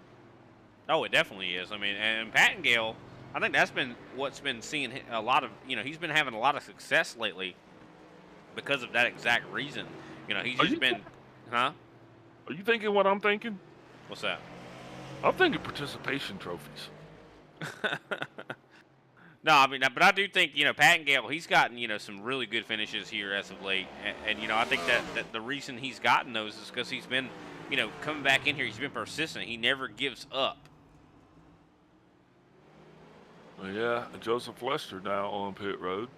Oh, it definitely is. I mean, and Pattengill, I think that's been what's been seeing a lot of. He's been having a lot of success lately because of that exact reason. He's just been, huh? Are you thinking what I'm thinking? What's that? I'm thinking participation trophies. No, I mean, but I do think, Pattengill, he's gotten, some really good finishes here as of late. And I think that the reason he's gotten those is because he's been, coming back in here, he's been persistent. He never gives up. Yeah, Joseph Lester now on pit road.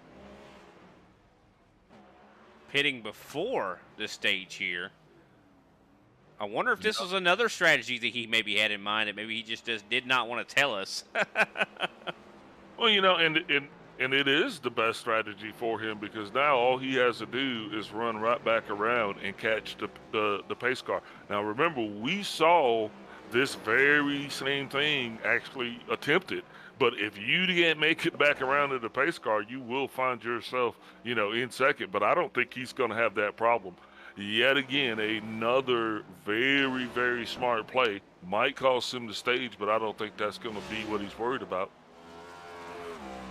Pitting before the stage here. I wonder if this was another strategy that he maybe had in mind that maybe he just did not want to tell us. Well, and it is the best strategy for him, because now all he has to do is run right back around and catch the pace car. Now, remember, we saw this very same thing actually attempted But if you can't make it back around to the pace car, you will find yourself, in second. But I don't think he's going to have that problem. Yet again, another very, very smart play. Might cost him the stage, but I don't think that's going to be what he's worried about.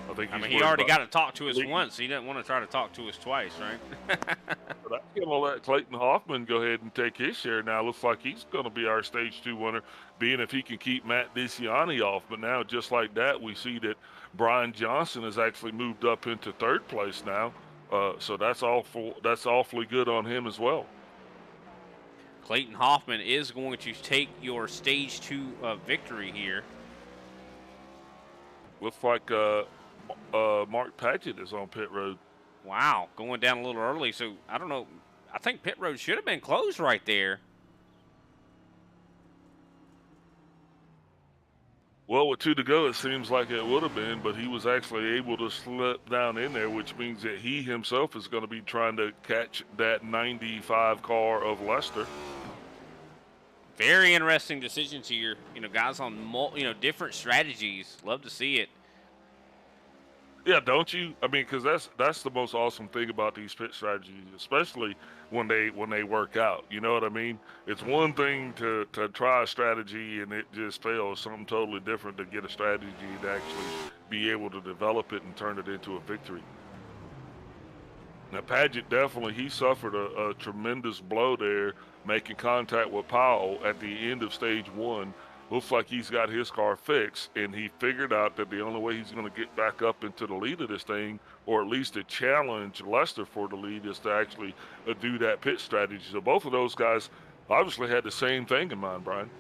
I mean, he already got to talk to us once. He doesn't want to try to talk to us twice, right? But I'm going to let Clayton Hoffman go ahead and take his share now. Looks like he's going to be our Stage 2 winner, being if he can keep Matt DeCiani off. But now, just like that, we see that Brian Johnson has actually moved up into third place now. So that's awfully good on him as well. Clayton Hoffman is going to take your Stage 2 victory here. Looks like Mark Paget is on pit road. Wow, going down a little early. So, I don't know. I think pit road should have been closed right there. Well, with 2 to go, it seems like it would have been, but he was actually able to slip down in there, which means that he himself is going to be trying to catch that 95 car of Lester. Very interesting decisions here. Guys on different strategies. Love to see it. Yeah, don't you? I mean, because that's the most awesome thing about these pit strategies, especially when they work out. You know what I mean? It's one thing to try a strategy and it just fails. Something totally different to get a strategy to actually be able to develop it and turn it into a victory. Now, Paget definitely, he suffered a tremendous blow there, making contact with Powell at the end of Stage 1. Looks like he's got his car fixed, and he figured out that the only way he's going to get back up into the lead of this thing, or at least to challenge Lester for the lead, is to actually do that pit strategy. So both of those guys obviously had the same thing in mind, Brian.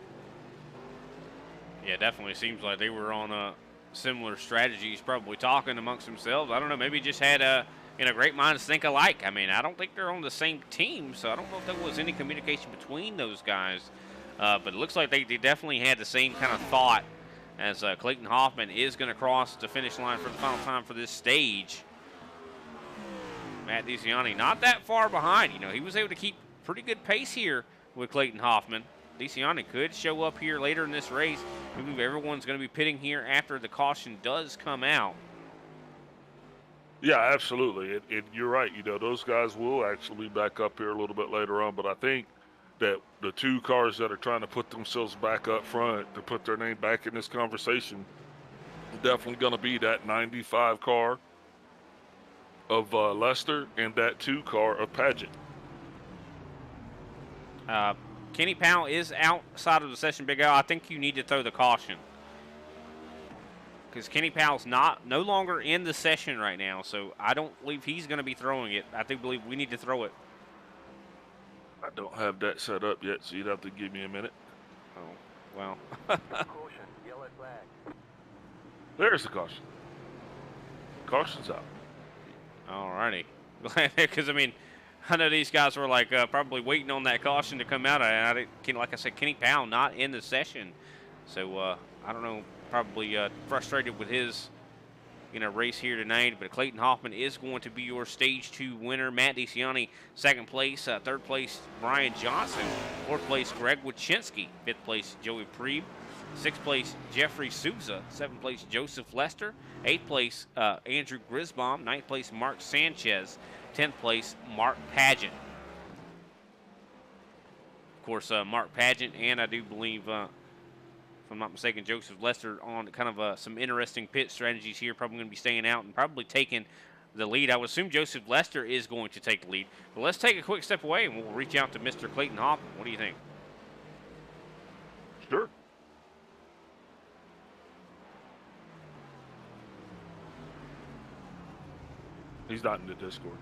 Yeah, definitely seems like they were on similar strategies, probably talking amongst themselves. I don't know, maybe just had great minds think alike. I mean, I don't think they're on the same team, so I don't know if there was any communication between those guys. But it looks like they definitely had the same kind of thought as Clayton Hoffman is going to cross the finish line for the final time for this stage. Matt DeCiani not that far behind. He was able to keep pretty good pace here with Clayton Hoffman. DeCiani could show up here later in this race. I believe everyone's going to be pitting here after the caution does come out. Yeah, absolutely. You're right. Those guys will actually be back up here a little bit later on, but I think that the 2 cars that are trying to put themselves back up front to put their name back in this conversation definitely going to be that 95 car of Lester and that 2 car of Paget. Kenny Powell is outside of the session, Big Al. I think you need to throw the caution because Kenny Powell's no longer in the session right now, so I don't believe he's going to be throwing it. I do believe we need to throw it. I don't have that set up yet, so you'd have to give me a minute. Oh, well. Caution, yellow flag. There's the caution. Caution's out. All righty. Because, I know these guys were probably waiting on that caution to come out. Like I said, Kenny Powell not in the session. So, I don't know, probably frustrated with his race here tonight, but Clayton Hoffman is going to be your Stage 2 winner. Matt DeCiani, second place. Third place, Brian Johnson. Fourth place, Greg Wachinski. Fifth place, Joey Preeb. Sixth place, Jeffrey Souza. Seventh place, Joseph Lester. Eighth place, Andrew Grisbaum. Ninth place, Mark Sanchez. 10th place, Mark Paget. Of course, Mark Paget, and I do believe if I'm not mistaken, Joseph Lester on kind of some interesting pit strategies here. Probably going to be staying out and probably taking the lead. I would assume Joseph Lester is going to take the lead. But let's take a quick step away and we'll reach out to Mr. Clayton Hoffman. What do you think? Sure. He's not in the Discord.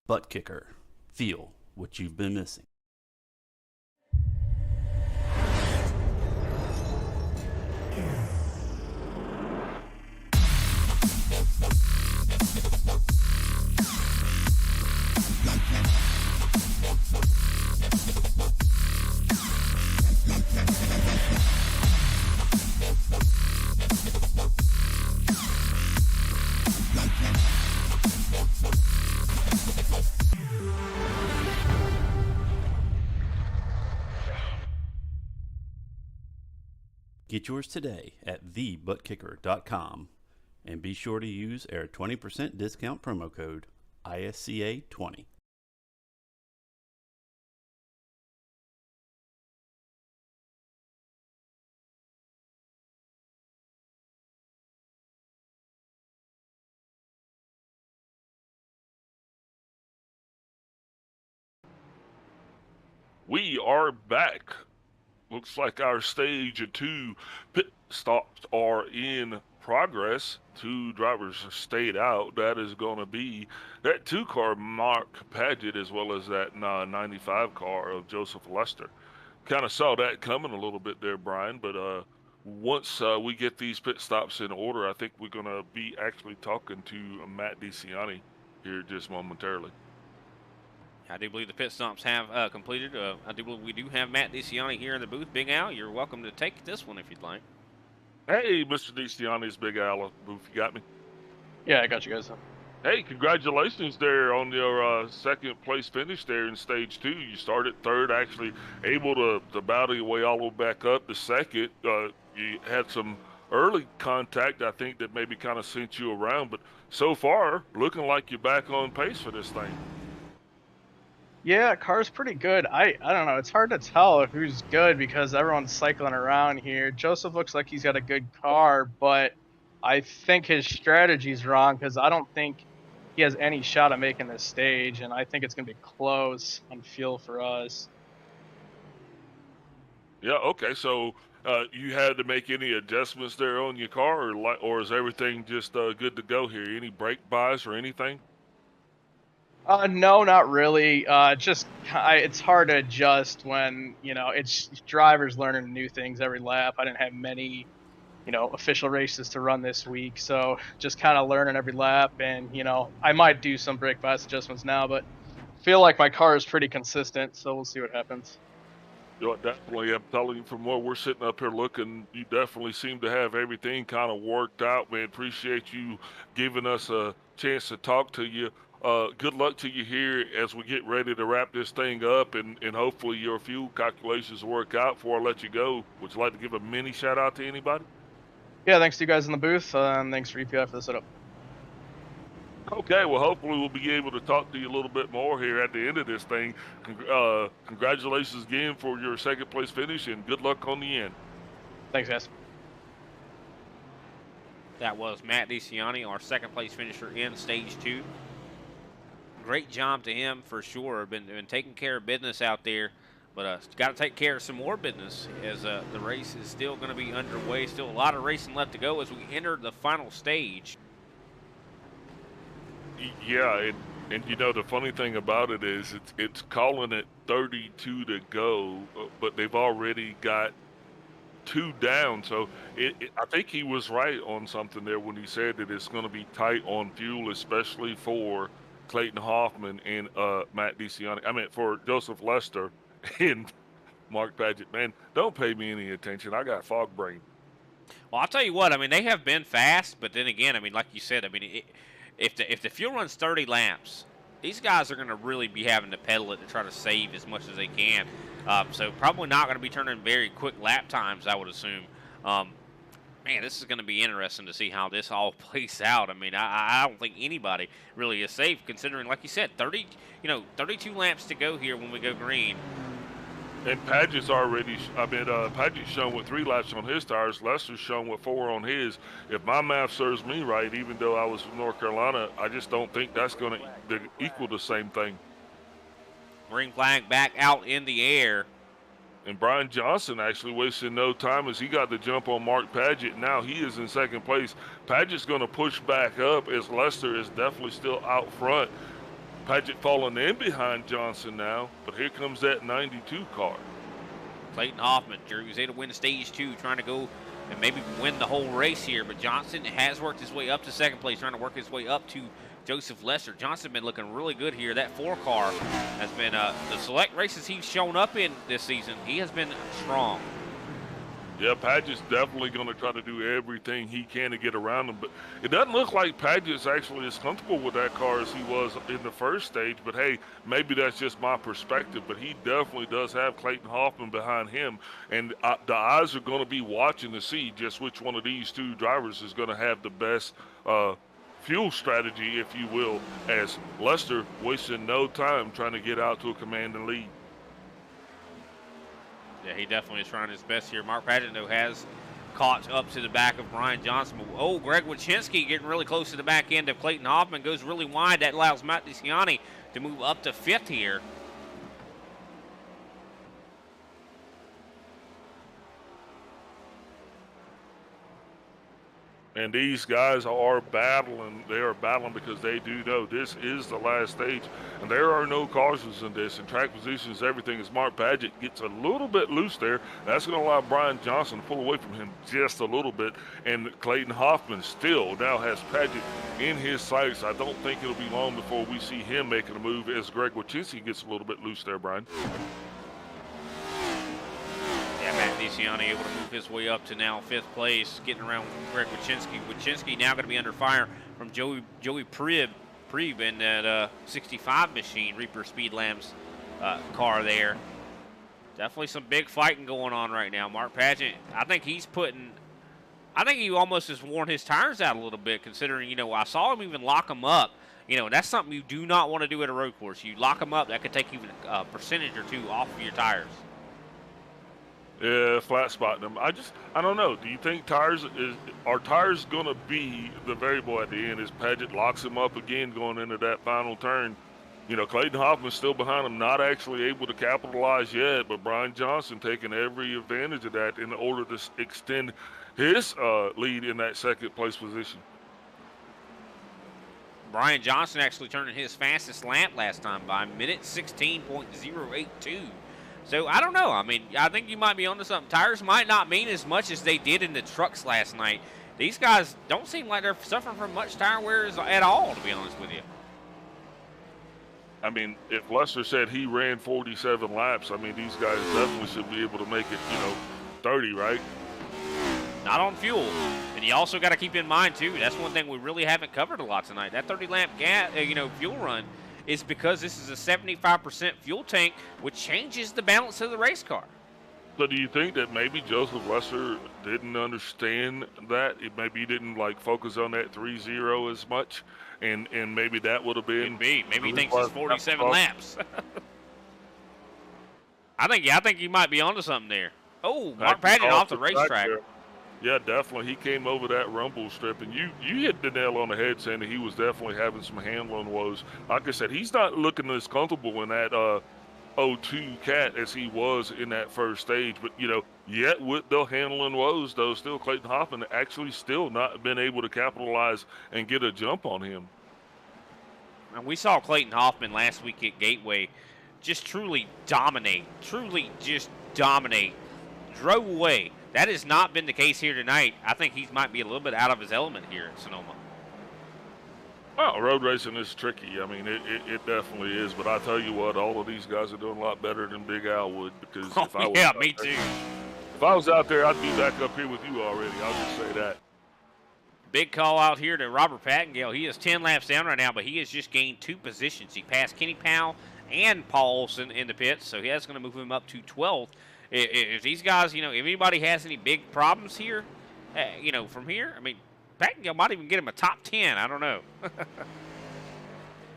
ButtKicker. Feel what you've been missing. Get yours today at thebuttkicker.com and be sure to use our 20% discount promo code ISCA20. We are back. Looks like our stage 2 pit stops are in progress. 2 drivers stayed out. That is going to be that 2-car Mark Paget as well as that 95 car of Joseph Lester. Kind of saw that coming a little bit there, Brian, but once we get these pit stops in order, I think we're going to be actually talking to Matt DeCiani here just momentarily. I do believe the pit stops have completed. I do believe we do have Matt DeCiani here in the booth. Big Al, you're welcome to take this one if you'd like. Hey, Mr. DeCiani's Big Al booth, you got me? Yeah, I got you guys. Hey, congratulations there on your second place finish there in stage 2. You started third, actually able to battle your way all the way back up to second. You had some early contact, I think, that maybe kind of sent you around, but so far, looking like you're back on pace for this thing. Yeah, car's pretty good. I don't know. It's hard to tell who's good because everyone's cycling around here. Joseph looks like he's got a good car, but I think his strategy's wrong because I don't think he has any shot at making this stage, and I think it's going to be close on fuel for us. Yeah, okay, so you had to make any adjustments there on your car, or is everything just good to go here? Any brake buys or anything? No, not really. It's hard to adjust when, it's drivers learning new things every lap. I didn't have many, official races to run this week, so just kind of learning every lap. And, I might do some brake bias adjustments now, but feel like my car is pretty consistent, so we'll see what happens. You know, definitely, I'm telling you, from where we're sitting up here looking, you definitely seem to have everything kind of worked out, man. Appreciate you giving us a chance to talk to you. Good luck to you here as we get ready to wrap this thing up, and hopefully your fuel calculations work out before I let you go. Would you like to give a mini shout out to anybody? Yeah, thanks to you guys in the booth, and thanks for EPI for the setup. Okay, well, hopefully we'll be able to talk to you a little bit more here at the end of this thing. Congratulations again for your second place finish, and good luck on the end. Thanks, guys. That was Matt DeCiani, our second place finisher in stage 2. Great job to him for sure. Been taking care of business out there, but got to take care of some more business as the race is still going to be underway. Still a lot of racing left to go as we enter the final stage. Yeah, and you know the funny thing about it is it's calling it 32 to go, but they've already got 2 down. So I think he was right on something there when he said that it's going to be tight on fuel, especially for Clayton Hoffman and Matt DeCiani. I mean, for Joseph Lester and Mark Paget. Man, don't pay me any attention. I got fog brain. Well, I'll tell you what. I mean, they have been fast, but then again, I mean, like you said, I mean, if the fuel runs 30 laps, these guys are going to really be having to pedal it to try to save as much as they can. So probably not going to be turning very quick lap times, I would assume. Man, this is going to be interesting to see how this all plays out. I mean, I don't think anybody really is safe, considering, like you said, 32 laps to go here when we go green. And Paget's already, Paget's shown with 3 laps on his tires. Lester's shown with 4 on his. If my math serves me right, even though I was from North Carolina, I just don't think that's going to equal the same thing. Green flag back out in the air. And Brian Johnson actually wasted no time as he got the jump on Mark Paget. Now he is in second place. Paget's going to push back up as Lester is definitely still out front. Paget falling in behind Johnson now, but here comes that 92 car. Clayton Hoffman, Jersey's able to win stage 2, trying to go and maybe win the whole race here. But Johnson has worked his way up to second place, trying to work his way up to Joseph Lester. Johnson been looking really good here. That 4 car has been the select races he's shown up in this season. He has been strong. Yeah, Paget's definitely going to try to do everything he can to get around him, but it doesn't look like Paget's actually as comfortable with that car as he was in the first stage. But hey, maybe that's just my perspective, but he definitely does have Clayton Hoffman behind him, and the eyes are going to be watching to see just which one of these 2 drivers is going to have the best fuel strategy, if you will, as Lester wasting no time trying to get out to a commanding lead. Yeah, he definitely is trying his best here. Mark Paget, though, has caught up to the back of Brian Johnson. Oh, Greg Wachinski getting really close to the back end of Clayton Hoffman. Goes really wide. That allows Matt DeCiani to move up to 5th here. And these guys are battling. They are battling because they do know this is the last stage. And there are no cautions in this. And track positions, everything, as Mark Paget gets a little bit loose there. That's going to allow Brian Johnson to pull away from him just a little bit. And Clayton Hoffman still now has Paget in his sights. I don't think it'll be long before we see him making a move as Greg Wachinski gets a little bit loose there, Brian. Yeah, Matt DeCiani able to move his way up to now 5th place, getting around Greg Wachinski. Wachinski now going to be under fire from Joey Prieb in that 65 machine, Reaper Speed Labs car there. Definitely some big fighting going on right now. Mark Paget, I think he almost has worn his tires out a little bit, considering, you know, I saw him even lock them up. You know, that's something you do not want to do at a road course. You lock them up, that could take even a percentage or 2 off of your tires. Yeah, flat spotting them. I don't know. Do you think are tires going to be the variable at the end as Paget locks him up again going into that final turn? You know, Clayton Hoffman's still behind him, not actually able to capitalize yet, but Brian Johnson taking every advantage of that in order to extend his lead in that 2nd place position. Brian Johnson actually turning his fastest lap last time by 1:16.082. So, I don't know. I mean, I think you might be onto something. Tires might not mean as much as they did in the trucks last night. These guys don't seem like they're suffering from much tire wear at all, to be honest with you. I mean, if Lester said he ran 47 laps, I mean, these guys definitely should be able to make it, 30, right? Not on fuel. And you also got to keep in mind, too, that's one thing we really haven't covered a lot tonight. That 30-lap fuel run is because this is a 75% fuel tank, which changes the balance of the race car. So do you think that maybe Joseph Lester didn't understand that? Maybe he didn't focus on that 3-0 as much, and maybe that would have been. Maybe he thinks it's 47 laps. I think you might be onto something there. Oh, Mark Paget off the racetrack. Yeah, definitely. He came over that rumble strip, and you hit the nail on the head saying that he was definitely having some handling woes. Like I said, he's not looking as comfortable in that 02 Cat as he was in that first stage. But, yet with the handling woes, though, still Clayton Hoffman actually still not been able to capitalize and get a jump on him. And we saw Clayton Hoffman last week at Gateway just truly dominate, drove away. That has not been the case here tonight. I think he might be a little bit out of his element here at Sonoma. Well, road racing is tricky. I mean, it definitely is. But I tell you what, all of these guys are doing a lot better than Big Al would. Because if I was me too. If I was out there, I'd be back up here with you already. I'll just say that. Big call out here to Robert Pattengale. He is 10 laps down right now, but he has just gained 2 positions. He passed Kenny Powell and Paul Olson in the pits, so that's going to move him up to 12th. If these guys, if anybody has any big problems here, from here, I mean, Pattengale might even get him a top 10. I don't know.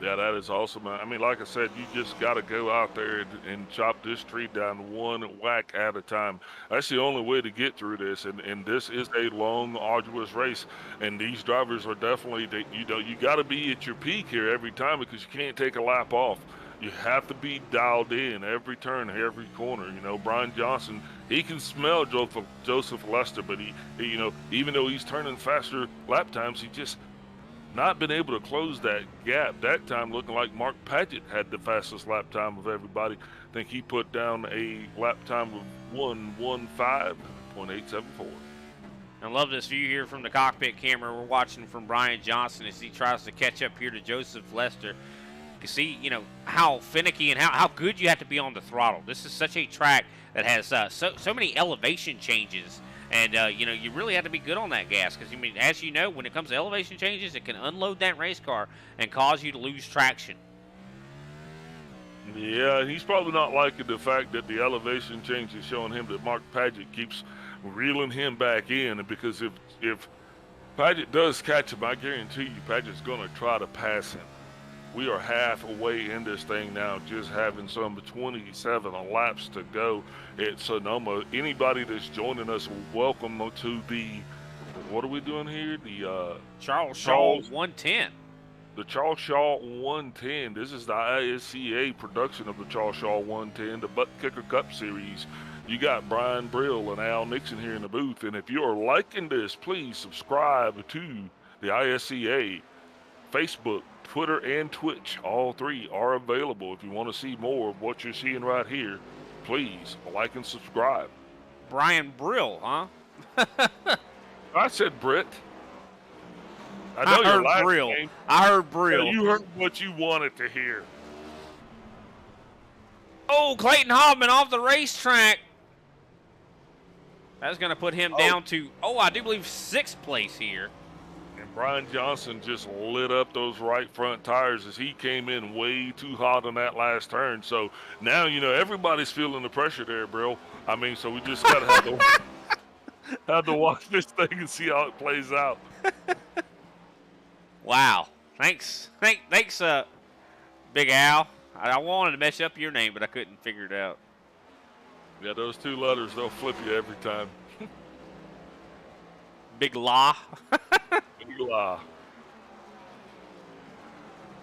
Yeah, that is awesome. I mean, like I said, you just got to go out there and chop this tree down one whack at a time. That's the only way to get through this, and this is a long, arduous race, and these drivers are definitely, you got to be at your peak here every time because you can't take a lap off. You have to be dialed in every turn, every corner. Brian Johnson, he can smell Joseph Lester, but he even though he's turning faster lap times, he just not been able to close that gap. That time looking like Mark Paget had the fastest lap time of everybody. I think he put down a lap time of 1:15.874. I love this view here from the cockpit camera. We're watching from Brian Johnson as he tries to catch up here to Joseph Lester. You can see, you know, how finicky and how good you have to be on the throttle. This is such a track that has so many elevation changes. And, you know, you really have to be good on that gas because, I mean, as you know, when it comes to elevation changes, it can unload that race car and cause you to lose traction. Yeah, he's probably not liking the fact that the elevation change is showing him that Mark Paget keeps reeling him back in. Because if Paget does catch him, I guarantee you Paget's going to try to pass him. We are halfway in this thing now, just having some 27 laps to go at Sonoma. Anybody that's joining us, welcome to the, what are we doing here? The Charles Shaw 110. The Charles Shaw 110. This is the ISCA production of the Charles Shaw 110, the ButtKicker Cup Series. You got Brian Brill and Al Nixon here in the booth. And if you are liking this, please subscribe to the ISCA. Facebook, Twitter, and Twitch. All three are available. If you want to see more of what you're seeing right here, please like and subscribe. Brian Brill, huh? I said Britt. I know heard your last Brill. name. I heard Brill. You heard what you wanted to hear. Oh, Clayton Hobbman off the racetrack. That's going to put him down to, I do believe 6th place here. And Brian Johnson just lit up those right front tires as he came in way too hot on that last turn. So now, you know, everybody's feeling the pressure there, bro. I mean, so we just got to have to watch this thing and see how it plays out. Wow. Thanks, Big Al. I wanted to mess up your name, but I couldn't figure it out. Yeah, those 2 letters, they'll flip you every time. Big La. Big La.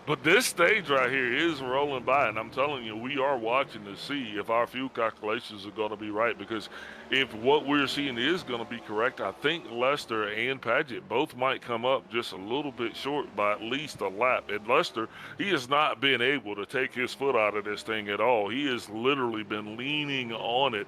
But this stage right here is rolling by, and I'm telling you, we are watching to see if our fuel calculations are going to be right, because if what we're seeing is going to be correct, I think Lester and Paget both might come up just a little bit short by at least a lap. And Lester, he has not been able to take his foot out of this thing at all. He has literally been leaning on it,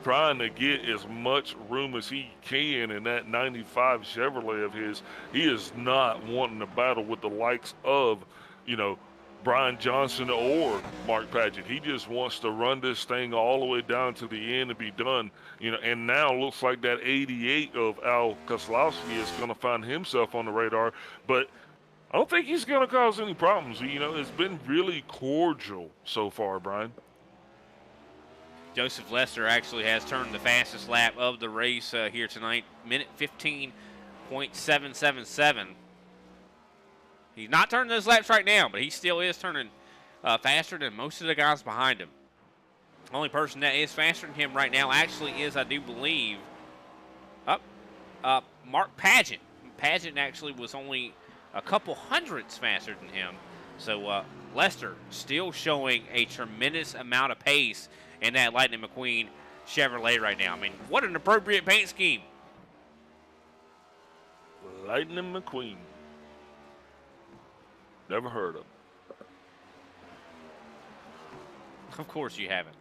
trying to get as much room as he can in that 95 Chevrolet of his. He is not wanting to battle with the likes of, you know, Brian Johnson or Mark Paget. He just wants to run this thing all the way down to the end and be done. You know, and now looks like that 88 of Al Kozlowski is going to find himself on the radar. But I don't think he's going to cause any problems. You know, it's been really cordial so far, Brian. Joseph Lester actually has turned the fastest lap of the race here tonight. Minute 15.777. He's not turning those laps right now, but he still is turning faster than most of the guys behind him. The only person that is faster than him right now actually is, I do believe, Mark Paget. Paget actually was only a couple hundredths faster than him. So Lester still showing a tremendous amount of pace in that Lightning McQueen Chevrolet right now. I mean, what an appropriate paint scheme. Lightning McQueen. Never heard of him. Of course you haven't.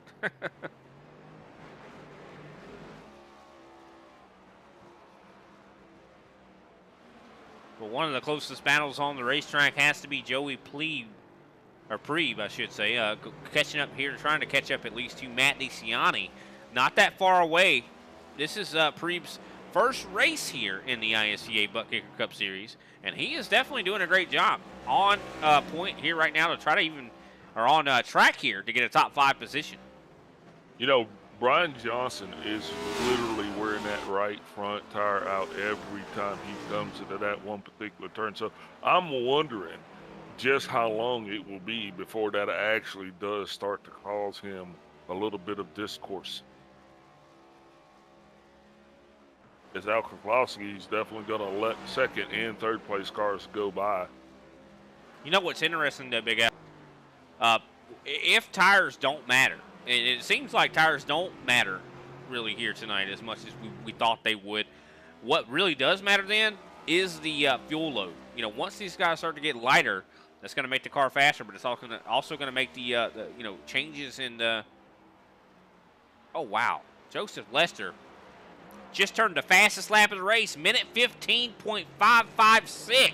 Well, one of the closest battles on the racetrack has to be Joey Plebe, I should say, catching up here, trying to catch up at least to Matt DeCiani. Not that far away. This is Prebe's first race here in the ISCA ButtKicker Cup Series, and he is definitely doing a great job on point here right now to try to even, or on track here to get a top 5 position. You know, Brian Johnson is literally wearing that right front tire out every time he comes into that one particular turn. So I'm wondering just how long it will be before that actually does start to cause him a little bit of discourse. As Al Kozlowski, he's definitely going to let second and third place cars go by. You know what's interesting, though, Big Al? If tires don't matter, and it seems like tires don't matter really here tonight as much as we thought they would. What really does matter then is the fuel load. You know, once these guys start to get lighter, that's going to make the car faster, but it's also going to make the you know, changes in the. Oh wow, Joseph Lester just turned the fastest lap of the race, minute 15.556.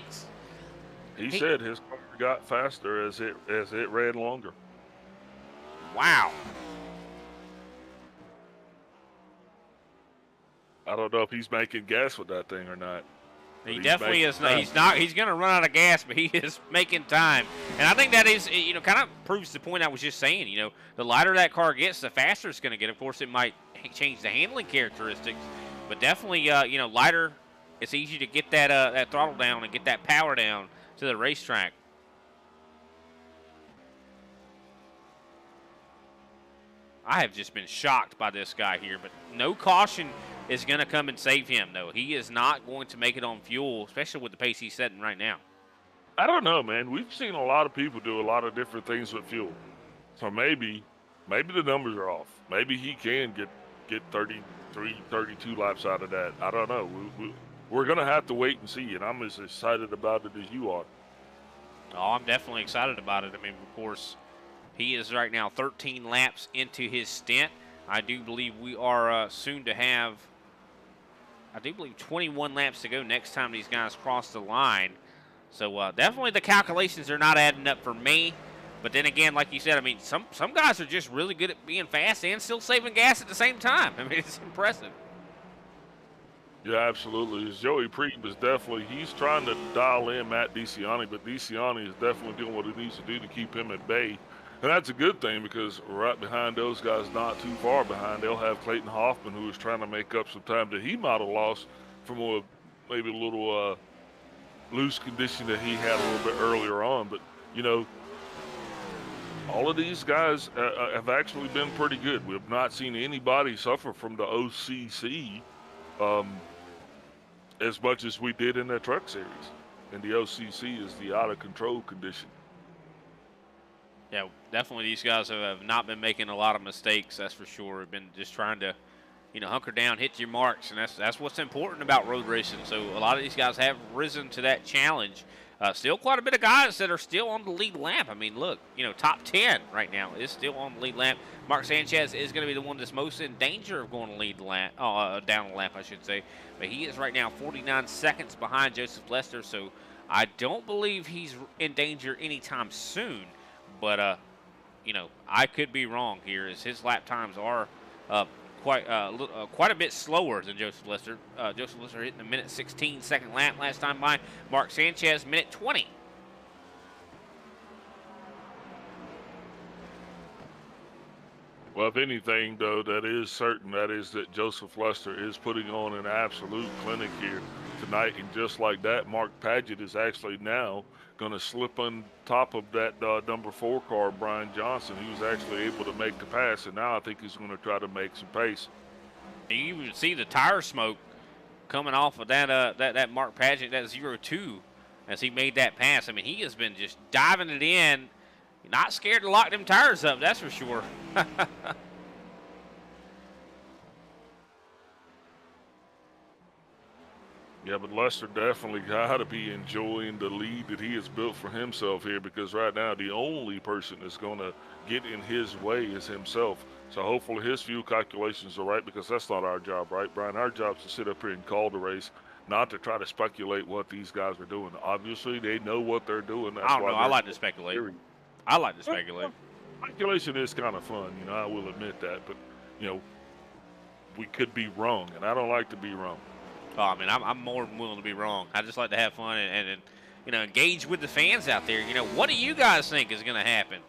He said his car got faster as it ran longer. Wow. I don't know if he's making gas with that thing or not. He But definitely making is not. time. He's not. He's going to run out of gas, but he is making time. And I think that is, you know, kind of proves the point I was just saying. You know, the lighter that car gets, the faster it's going to get. Of course, it might change the handling characteristics, but definitely, you know, lighter. It's easy to get that that throttle down and get that power down to the racetrack. I have just been shocked by this guy here, but no caution is going to come and save him, though. He is not going to make it on fuel, especially with the pace he's setting right now. I don't know, man. We've seen a lot of people do a lot of different things with fuel. So maybe the numbers are off. Maybe he can get 33, 32 laps out of that. I don't know. We're going to have to wait and see, and I'm as excited about it as you are. Oh, I'm definitely excited about it. I mean, of course, he is right now 13 laps into his stint. I do believe we are soon to have, I do believe, 21 laps to go next time these guys cross the line. So definitely the calculations are not adding up for me. But then again, like you said, I mean, some guys are just really good at being fast and still saving gas at the same time. I mean, it's impressive. Yeah, absolutely. Joey Preet was definitely, he's trying to dial in Matt DeCiani, but DeCiani is definitely doing what he needs to do to keep him at bay. And that's a good thing because right behind those guys, not too far behind, they'll have Clayton Hoffman, who is trying to make up some time that he might have lost from maybe a little loose condition that he had a little bit earlier on. But, you know, all of these guys have actually been pretty good. We have not seen anybody suffer from the OCC as much as we did in that truck series. And the OCC is the out of control condition. Yeah, definitely these guys have not been making a lot of mistakes, that's for sure. Have been just trying to, you know, hunker down, hit your marks, and that's what's important about road racing. So a lot of these guys have risen to that challenge. Still quite a bit of guys that are still on the lead lap. I mean, look, you know, top 10 right now is still on the lead lap. Mark Sanchez is going to be the one that's most in danger of going to lead the lap, down the lap, I should say. But he is right now 49 seconds behind Joseph Lester, so I don't believe he's in danger anytime soon. But, you know, I could be wrong here, as his lap times are quite a bit slower than Joseph Lester. Joseph Lester hitting a minute 16 second lap last time by. Mark Sanchez, minute 20. Well, if anything, though, that is certain, that is that Joseph Lester is putting on an absolute clinic here tonight. And just like that, Mark Padgett is actually now going to slip on top of that number 4 car, Brian Johnson, who's actually able to make the pass. And now I think he's going to try to make some pace. You even see the tire smoke coming off of that Mark Padgett, that 0-2, as he made that pass. I mean, he has been just diving it in. Not scared to lock them tires up, that's for sure. Yeah, but Lester definitely got to be enjoying the lead that he has built for himself here, because right now the only person that's going to get in his way is himself. So hopefully his fuel calculations are right, because that's not our job, right, Brian? Our job is to sit up here and call the race, not to try to speculate what these guys are doing. Obviously, they know what they're doing. That's I don't why know. I like to speculate. I like to speculate. Speculation is kind of fun, you know, I will admit that. But, you know, we could be wrong, and I don't like to be wrong. Oh, I mean, I'm more than willing to be wrong. I just like to have fun and you know, engage with the fans out there. You know, what do you guys think is going to happen?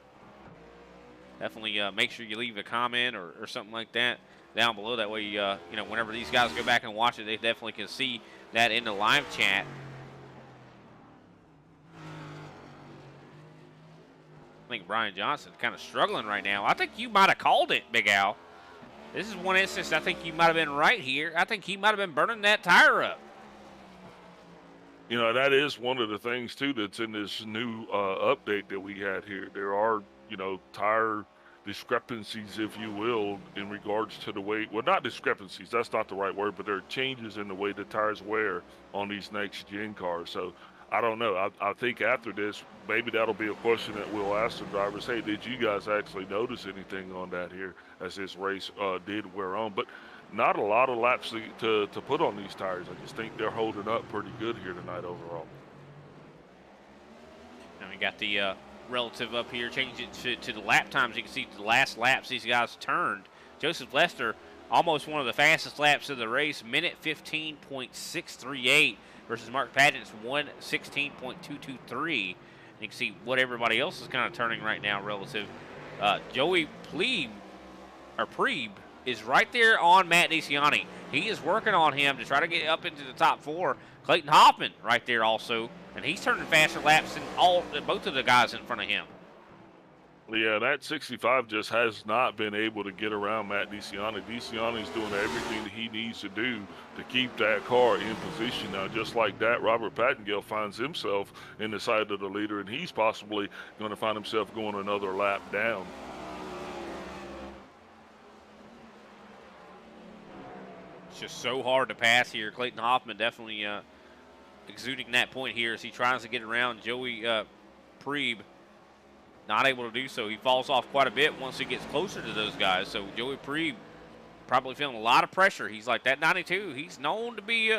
Definitely make sure you leave a comment or something like that down below. That way, you know, whenever these guys go back and watch it, they definitely can see that in the live chat. I think Brian Johnson's kind of struggling right now. I think you might have called it, Big Al. This is one instance I think you might have been right here. I think he might have been burning that tire up. You know, that is one of the things, too, that's in this new update that we had here. There are, you know, tire discrepancies, if you will, in regards to the way, well, not discrepancies, that's not the right word, but there are changes in the way the tires wear on these next gen cars. So I don't know. I think after this, maybe that'll be a question that we'll ask the drivers. Hey, did you guys actually notice anything on that here as this race did wear on? But not a lot of laps to put on these tires. I just think they're holding up pretty good here tonight overall. And we got the relative up here, change it to the lap times. You can see the last laps these guys turned. Joseph Lester, almost one of the fastest laps of the race, minute 15.638 versus Mark Padgett's 1:16.223. You can see what everybody else is kind of turning right now relative. Joey Plebe is right there on Matt DeCiani. He is working on him to try to get up into the top 4. Clayton Hoffman right there also, and he's turning faster laps than both of the guys in front of him. Yeah, that 65 just has not been able to get around Matt DeCiani. DeCiani's doing everything that he needs to do to keep that car in position. Now, just like that, Robert Pattengill finds himself in the side of the leader, and he's possibly going to find himself going another lap down. It's just so hard to pass here. Clayton Hoffman definitely exuding that point here as he tries to get around Joey Preeb. Not able to do so. He falls off quite a bit once he gets closer to those guys. So Joey Preeb probably feeling a lot of pressure. He's like that 92. He's known to be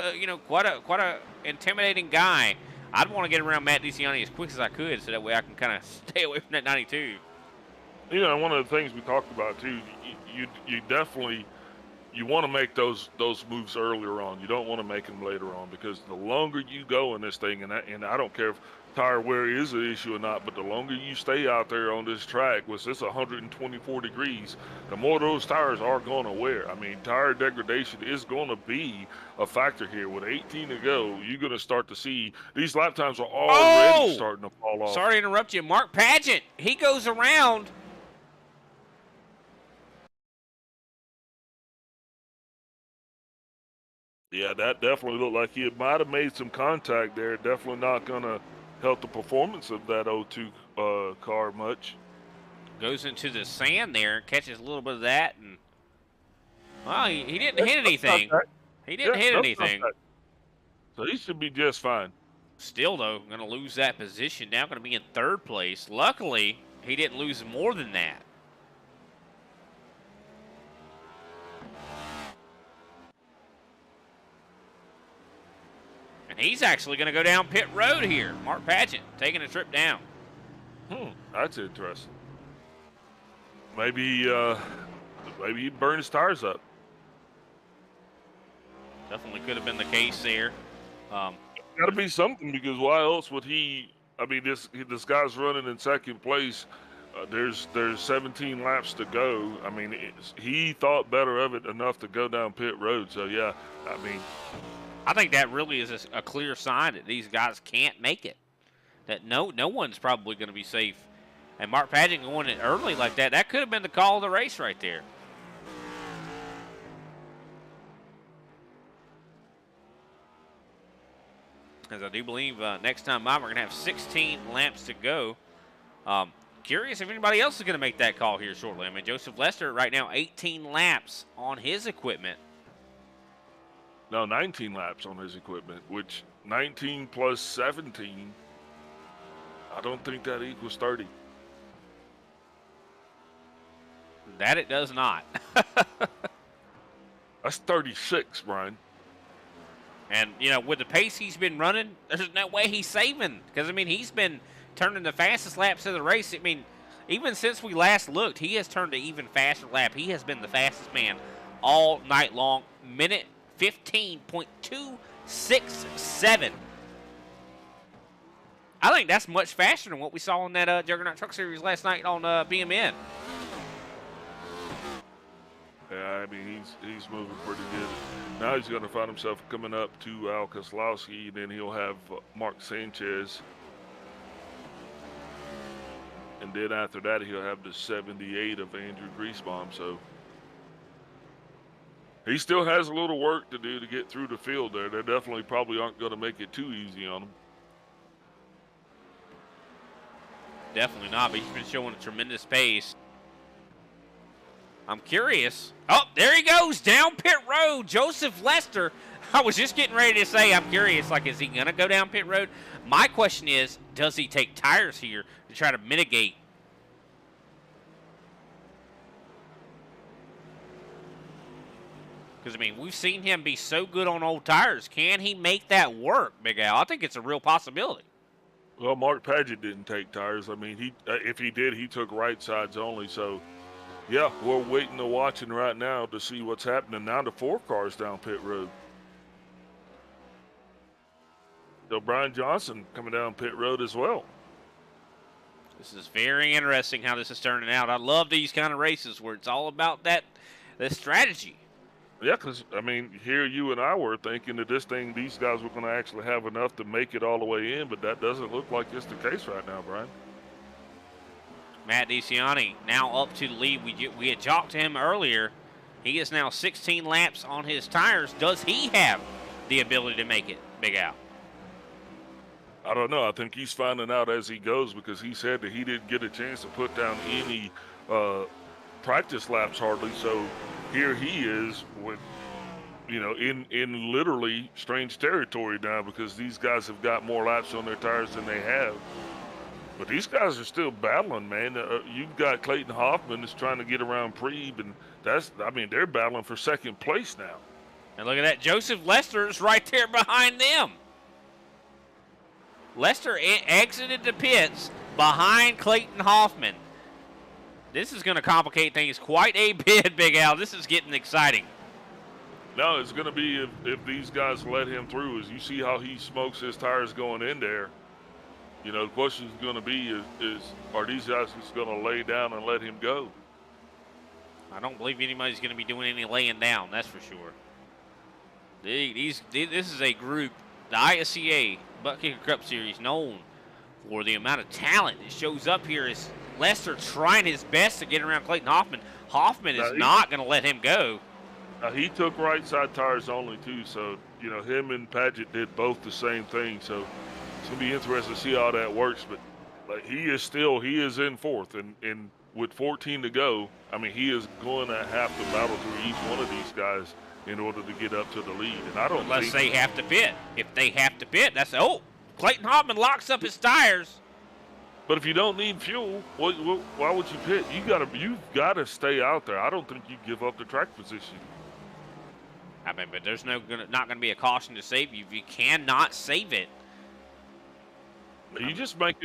quite a intimidating guy. I'd want to get around Matt DeCiani as quick as I could so that way I can kind of stay away from that 92. Yeah, one of the things we talked about too, you definitely want to make those moves earlier on. You don't want to make them later on, because the longer you go in this thing, and I don't care if tire wear is an issue or not, but the longer you stay out there on this track, which it's 124 degrees, the more those tires are going to wear. I mean, tire degradation is going to be a factor here. With 18 to go, you're going to start to see these lap times are already starting to fall off. Sorry to interrupt you. Mark Padgett, he goes around. Yeah, that definitely looked like he might have made some contact there. Definitely not going to help the performance of that 02 car much. Goes into the sand there, catches a little bit of that, and well, he didn't hit anything. He didn't hit anything. So he should be just fine. Still, though, going to lose that position. Now going to be in third place. Luckily, he didn't lose more than that. And he's actually going to go down pit road here. Mark Padgett taking a trip down. That's interesting. Maybe he burned his tires up. Definitely could have been the case there. Got to be something, because why else would he? I mean, this guy's running in second place. There's 17 laps to go. I mean, he thought better of it enough to go down pit road. So yeah, I mean, I think that really is a clear sign that these guys can't make it. That no one's probably going to be safe. And Mark Padgett going in early like that could have been the call of the race right there. As I do believe next time out, we're going to have 16 laps to go. Curious if anybody else is going to make that call here shortly. I mean, Joseph Lester right now 18 laps on his equipment. No, 19 laps on his equipment, which 19 plus 17, I don't think that equals 30. That it does not. That's 36, Brian. And, with the pace he's been running, there's no way he's saving. Because, I mean, he's been turning the fastest laps of the race. I mean, even since we last looked, he has turned an even faster lap. He has been the fastest man all night long. Minute 15.267. I think that's much faster than what we saw in that Juggernaut Truck Series last night on BMN. Yeah, I mean, he's moving pretty good. Now he's going to find himself coming up to Al Koslowski, and then he'll have Mark Sanchez. And then after that, he'll have the 78 of Andrew Griesbaum. So he still has a little work to do to get through the field there. They definitely probably aren't going to make it too easy on him. Definitely not, but he's been showing a tremendous pace. I'm curious. Oh, there he goes down pit road. Joseph Lester. I was just getting ready to say, I'm curious, like, is he going to go down pit road? My question is, does he take tires here to try to mitigate? Because, I mean, we've seen him be so good on old tires. Can he make that work, Big Al? I think it's a real possibility. Well, Mark Paget didn't take tires. I mean, if he did, he took right sides only. So, yeah, we're waiting and watching right now to see what's happening. Now the 4 cars down pit road. So Brian Johnson coming down pit road as well. This is very interesting how this is turning out. I love these kind of races where it's all about the strategy. Yeah, because, I mean, here you and I were thinking that these guys were going to actually have enough to make it all the way in, but that doesn't look like it's the case right now, Brian. Matt DeCiani now up to the lead. We had talked to him earlier. He is now 16 laps on his tires. Does he have the ability to make it, Big Al? I don't know. I think he's finding out as he goes, because he said that he didn't get a chance to put down any practice laps hardly. So here he is with, in literally strange territory now, because these guys have got more laps on their tires than they have. But these guys are still battling, man. You've got Clayton Hoffman that's trying to get around Preeb, and they're battling for second place now. And look at that. Joseph Lester is right there behind them. Lester exited the pits behind Clayton Hoffman. This is going to complicate things quite a bit, Big Al. This is getting exciting. No, it's going to be if these guys let him through. As you see how he smokes his tires going in there, the question is going to be is are these guys just going to lay down and let him go? I don't believe anybody's going to be doing any laying down, that's for sure. This is a group, the ISCA ButtKicker Cup Series, known for the amount of talent that shows up here. Is Lester trying his best to get around Clayton Hoffman. Hoffman is not going to let him go. He took right side tires only too, so him and Paget did both the same thing. So it's going to be interesting to see how that works. But he is in fourth, and with 14 to go, I mean, he is going to have to battle through each one of these guys in order to get up to the lead. And I don't Unless they have to pit. If they have to pit, Clayton Hoffman locks up his tires. But if you don't need fuel, why would you pit? You've got to stay out there. I don't think you give up the track position. I mean, but there's not going to be a caution to save you. You cannot save it. You just make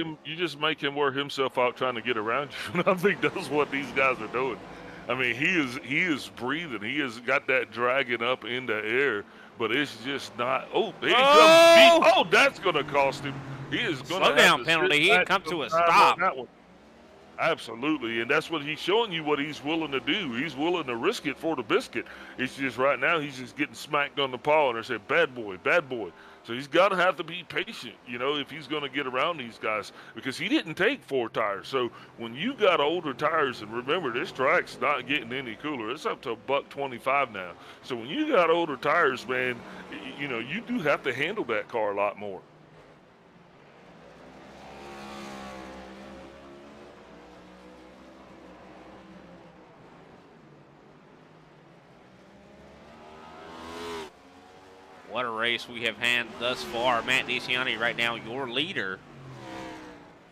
him wear himself out trying to get around you. And I think that's what these guys are doing. I mean, he is breathing. He has got that dragging up in the air, but it's just not. Oh, here he comes. Oh, that's going to cost him. He is going to slow down penalty. He had come to a stop. Absolutely, and that's what he's showing you, what he's willing to do. He's willing to risk it for the biscuit. It's just right now he's just getting smacked on the paw, and they say, bad boy, bad boy. So he's got to have to be patient, if he's going to get around these guys, because he didn't take 4 tires. So when you got older tires, and remember, this track's not getting any cooler. It's up to $125 now. So when you got older tires, man, you do have to handle that car a lot more. What a race we have had thus far. Matt DeCiani right now, your leader.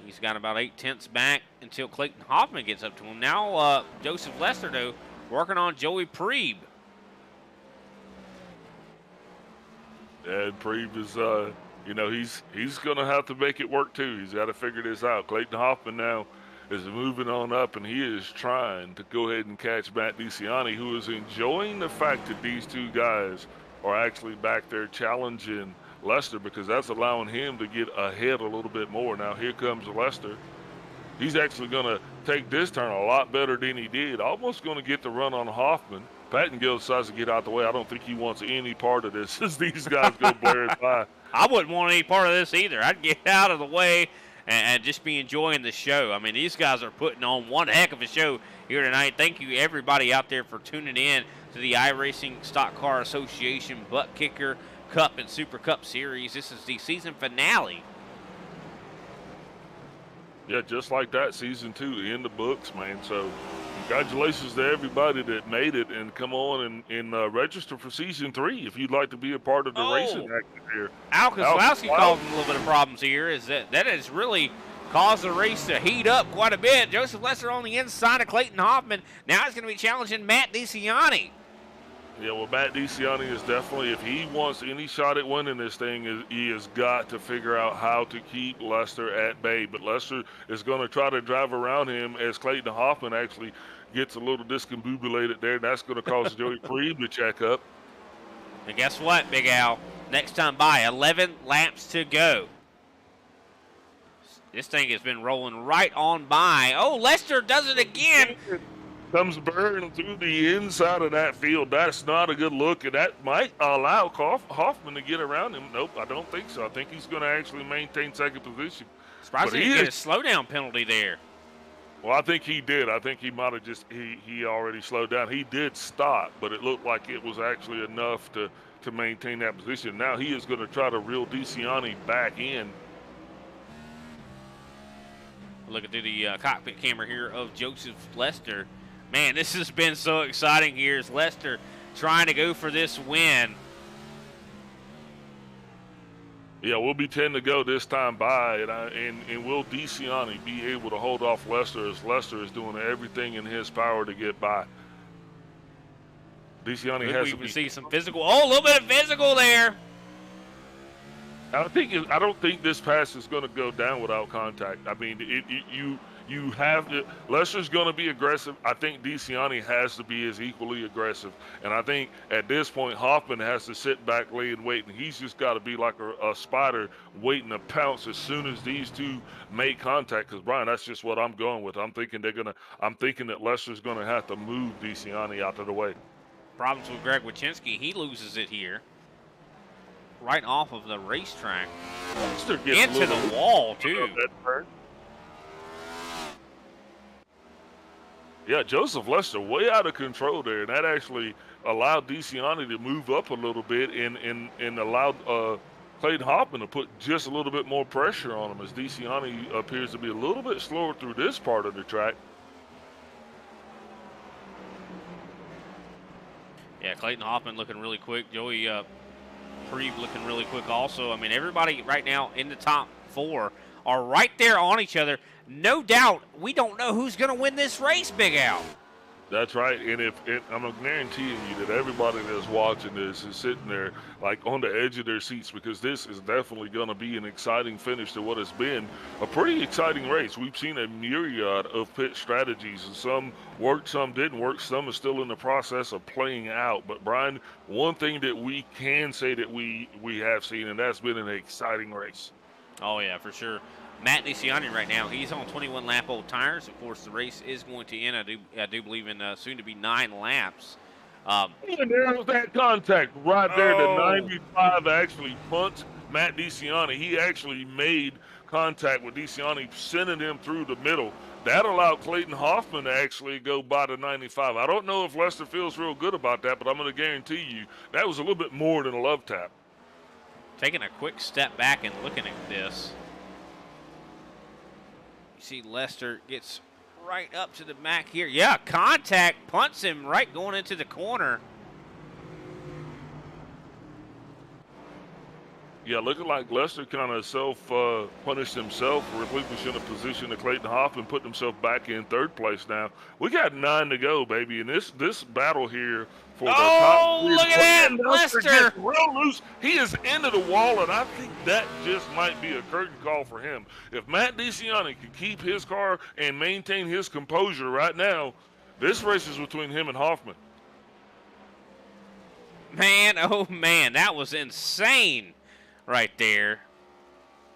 He's got about 8/10 back until Clayton Hoffman gets up to him. Now Joseph Lester, though, working on Joey Preeb. And Preeb is, he's going to have to make it work too. He's got to figure this out. Clayton Hoffman now is moving on up, and he is trying to go ahead and catch Matt DeCiani, who is enjoying the fact that these two guys are actually back there challenging Lester, because that's allowing him to get ahead a little bit more. Now here comes Lester. He's actually going to take this turn a lot better than he did. Almost going to get the run on Hoffman. Pattengill decides to get out the way. I don't think he wants any part of this as these guys go blaring by. I wouldn't want any part of this either. I'd get out of the way and just be enjoying the show. I mean, these guys are putting on one heck of a show here tonight. Thank you, everybody out there, for tuning in to the iRacing Stock Car Association ButtKicker Cup and Super Cup Series. This is the season finale. Yeah, just like that, season 2 in the books, man. So Congratulations to everybody that made it and come on and register for season 3 if you'd like to be a part of the racing action here. Al Al Kozlowski Kozlowski. causing a little bit of problems here. Is that has really caused the race to heat up quite a bit. Joseph Lester on the inside of Clayton Hoffman. Now he's going to be challenging Matt DeCiani. Yeah, well, Matt DeCiani is definitely, if he wants any shot at winning this thing, he has got to figure out how to keep Lester at bay. But Lester is going to try to drive around him as Clayton Hoffman actually gets a little discombobulated there. That's going to cause Joey Freed to check up. And guess what, Big Al? Next time by, 11 laps to go. This thing has been rolling right on by. Oh, Lester does it again. Comes burning through the inside of that field. That's not a good look, and that might allow Hoffman to get around him. Nope, I don't think so. I think he's going to actually maintain second position. Surprised he didn't get a slowdown penalty there. Well, I think he did. I think he might have just he already slowed down. He did stop, but it looked like it was actually enough to maintain that position. Now he is going to try to reel DeCiani back in. Looking through the cockpit camera here of Joseph Lester. Man, this has been so exciting here as Lester trying to go for this win. Yeah, we'll be 10 to go this time by, and will DeCiani be able to hold off Lester as Lester is doing everything in his power to get by. DeCiani has to be. See some physical. Oh, a little bit of physical there. I don't think this pass is going to go down without contact. I mean, you have to. Lester's going to be aggressive. I think DeCiani has to be as equally aggressive, and I think at this point Hoffman has to sit back, lay and wait, and he's just got to be like a spider waiting to pounce as soon as these two make contact. Because Brian, that's just what I'm going with. I'm thinking that Lester's going to have to move DeCiani out of the way. Problems with Greg Wachinski. He loses it here. Right off of the racetrack. Into the wall, too. Yeah, Joseph Lester way out of control there, and that actually allowed DeCiani to move up a little bit and allowed Clayton Hoffman to put just a little bit more pressure on him as DeCiani appears to be a little bit slower through this part of the track. Yeah, Clayton Hoffman looking really quick. Joey Preeb looking really quick also. I mean, everybody right now in the top 4 are right there on each other. No doubt, we don't know who's going to win this race, Big Al. That's right, and I'm guaranteeing you that everybody that's watching this is sitting there like on the edge of their seats, because this is definitely going to be an exciting finish to what has been a pretty exciting race. We've seen a myriad of pit strategies, and some worked, some didn't work, some are still in the process of playing out. But Brian, one thing that we can say that we have seen, and that's been an exciting race. Oh yeah, for sure. Matt DeCiani right now, he's on 21 lap old tires. Of course, the race is going to end, I do believe, in soon to be 9 laps. And there was that contact right there. The 95 actually punts Matt DeCiani. He actually made contact with DeCiani, sending him through the middle. That allowed Clayton Hoffman to actually go by the 95. I don't know if Lester feels real good about that, but I'm going to guarantee you that was a little bit more than a love tap. Taking a quick step back and looking at this. You see Lester gets right up to the back here. Yeah, contact, punts him right going into the corner. Yeah, looking like Lester kind of self-punished himself, relinquishing a position to Clayton Hoffman, putting himself back in 3rd place now. We got 9 to go, baby, and this battle here for the top 3. Look at that, Lester! Real loose. He is into the wall, and I think that just might be a curtain call for him. If Matt DeCiani can keep his car and maintain his composure right now, this race is between him and Hoffman. Man, oh man, that was insane. Right there,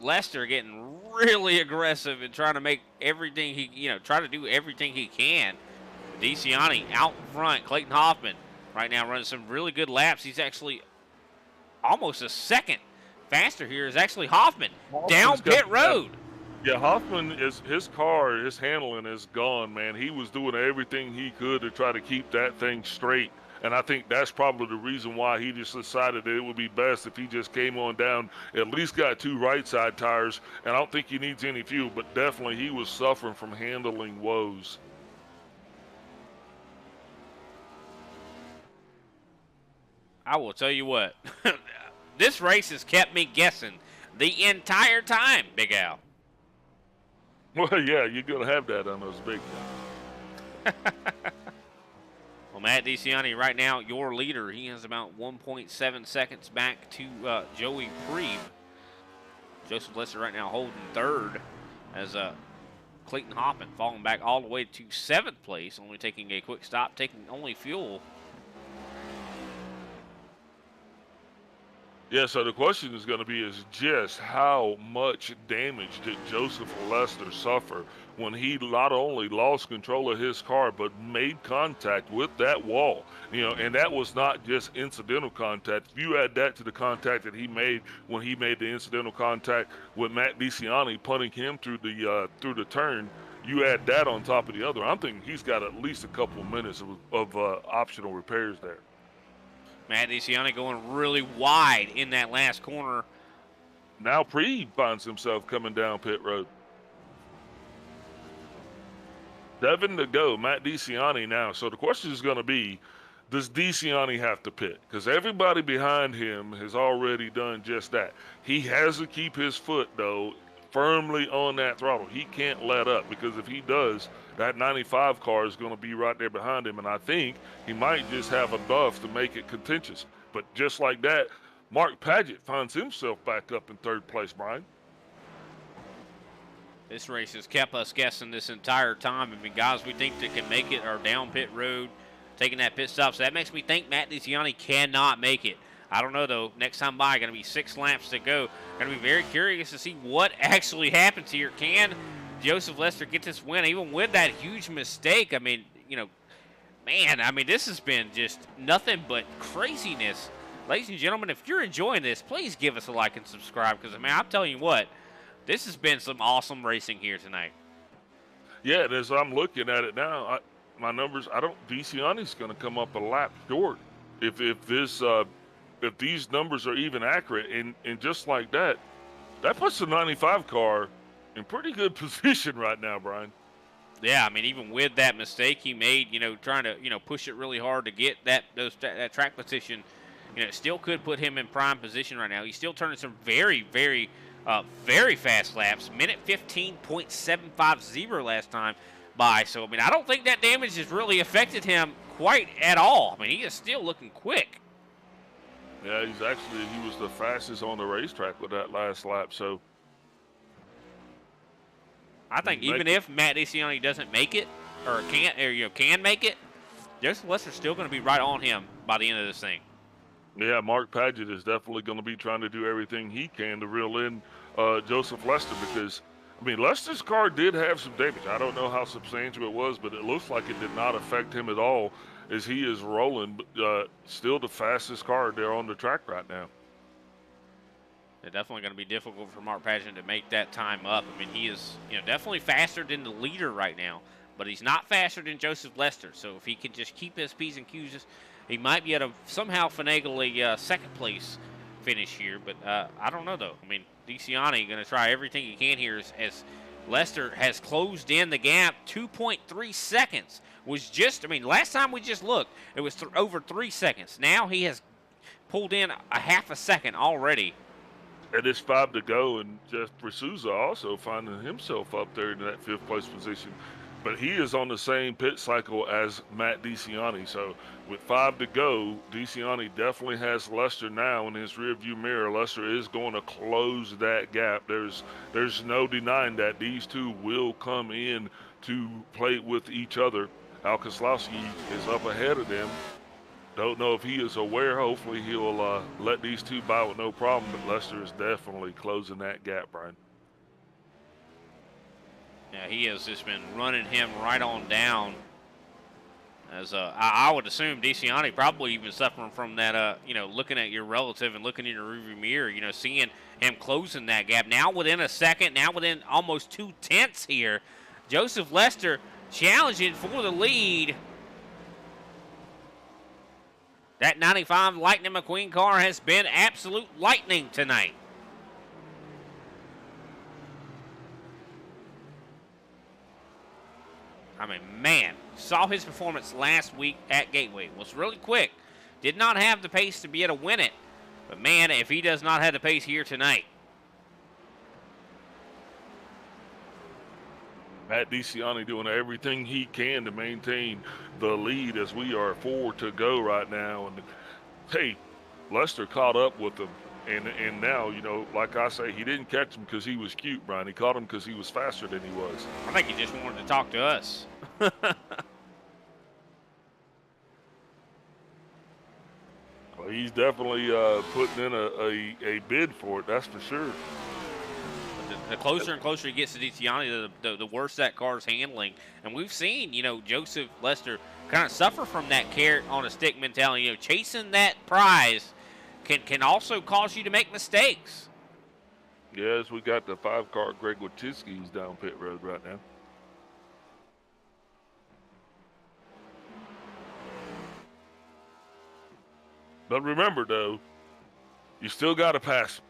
Lester getting really aggressive and trying to make everything try to do everything he can. DeCiani out front. Clayton Hoffman right now running some really good laps. He's actually almost a second faster here. Is actually Hoffman down pit road. Yeah, Hoffman his car, his handling is gone, man. He was doing everything he could to try to keep that thing straight. And I think that's probably the reason why he just decided that it would be best if he just came on down, at least got 2 right side tires. And I don't think he needs any fuel, but definitely he was suffering from handling woes. I will tell you what. This race has kept me guessing the entire time, Big Al. Well, yeah, you're going to have that on those big ones. Well, Matt DeCiani right now, your leader. He has about 1.7 seconds back to Joey Priebe. Joseph Lester right now holding third as Clayton Hoffman falling back all the way to 7th place, only taking a quick stop, taking only fuel. Yeah, so the question is going to be is just how much damage did Joseph Lester suffer when he not only lost control of his car but made contact with that wall, and that was not just incidental contact. If you add that to the contact that he made when he made the incidental contact with Matt DeCiani punting him through the turn, you add that on top of the other, I'm thinking he's got at least a couple of minutes of optional repairs there. Matt DeCiani going really wide in that last corner. Now Priebe finds himself coming down pit road. 7 to go, Matt DeCiani now. So the question is going to be, does DeCiani have to pit? Because everybody behind him has already done just that. He has to keep his foot, though, firmly on that throttle. He can't let up, because if he does, that 95 car is going to be right there behind him, and I think he might just have enough to make it contentious. But just like that, Mark Paget finds himself back up in 3rd place, Brian. This race has kept us guessing this entire time. I mean, guys we think that can make it are down pit road, taking that pit stop. So that makes me think Matt DeCiani cannot make it. I don't know, though. Next time by, going to be 6 laps to go. Going to be very curious to see what actually happens here. Can Joseph Lester get this win, even with that huge mistake? I mean, man, I mean, this has been just nothing but craziness. Ladies and gentlemen, if you're enjoying this, please give us a like and subscribe, because, I mean, I'm telling you what, this has been some awesome racing here tonight. Yeah, and as I'm looking at it now, my numbers, DeCiani's going to come up a lap short if these numbers are even accurate. And just like that puts the 95 car in pretty good position right now, Brian. Yeah, I mean, even with that mistake he made, trying to, push it really hard to get that track position, it still could put him in prime position right now. He's still turning some very, very, very fast laps. Minute 15.750 last time by. So, I mean, I don't think that damage has really affected him quite at all. I mean, he is still looking quick. Yeah, he was the fastest on the racetrack with that last lap. So I think even if Matt DeCiani doesn't make it, or can make it, Joseph Lester's still going to be right on him by the end of this thing. Yeah, Mark Paget is definitely going to be trying to do everything he can to reel in Joseph Lester, because, I mean, Lester's car did have some damage. I don't know how substantial it was, but it looks like it did not affect him at all as he is rolling, still the fastest car there on the track right now. It's definitely going to be difficult for Mark Paget to make that time up. I mean, he is definitely faster than the leader right now, but he's not faster than Joseph Lester. So if he can just keep his P's and Q's, he might be able to somehow finagle a second place finish here. But I don't know, though. I mean, DeCiani going to try everything he can here as Lester has closed in the gap. 2.3 seconds was just, I mean, last time we just looked, it was over 3 seconds. Now he has pulled in a half a second already. And it's 5 to go, and Jeff Souza also finding himself up there in that 5th place position. But he is on the same pit cycle as Matt DeCiani. So with 5 to go, DeCiani definitely has Lester now in his rearview mirror. Lester is going to close that gap. There's no denying that these two will come in to play with each other. Al Koslowski is up ahead of them. Don't know if he is aware. Hopefully he'll let these two by with no problem, but Lester is definitely closing that gap, Brian. Yeah, he has just been running him right on down. As I would assume DeCiani probably even suffering from that, looking at your relative and looking in your rearview mirror, seeing him closing that gap. Now within a second, now within almost 2/10 here. Joseph Lester challenging for the lead. That 95 Lightning McQueen car has been absolute lightning tonight. I mean, man, saw his performance last week at Gateway. Was really quick did not have the pace to be able to win it. But, man, if he does not have the pace here tonight. Matt DeCiani doing everything he can to maintain the lead as we are 4 to go right now. And, hey, Lester caught up with him. And now, you know, like I say, he didn't catch him because he was cute, Brian. He caught him because he was faster than he was. I think he just wanted to talk to us. Well, he's definitely putting in a bid for it, that's for sure. The closer and closer he gets to DeCiani, the worse that car's handling. And we've seen, you know, Joseph Lester kind of suffer from that carrot on a stick mentality. You know, chasing that prize can also cause you to make mistakes. Yes, we got the 5-car Greg Watiski's down pit road right now. But remember, though, you still got to pass him.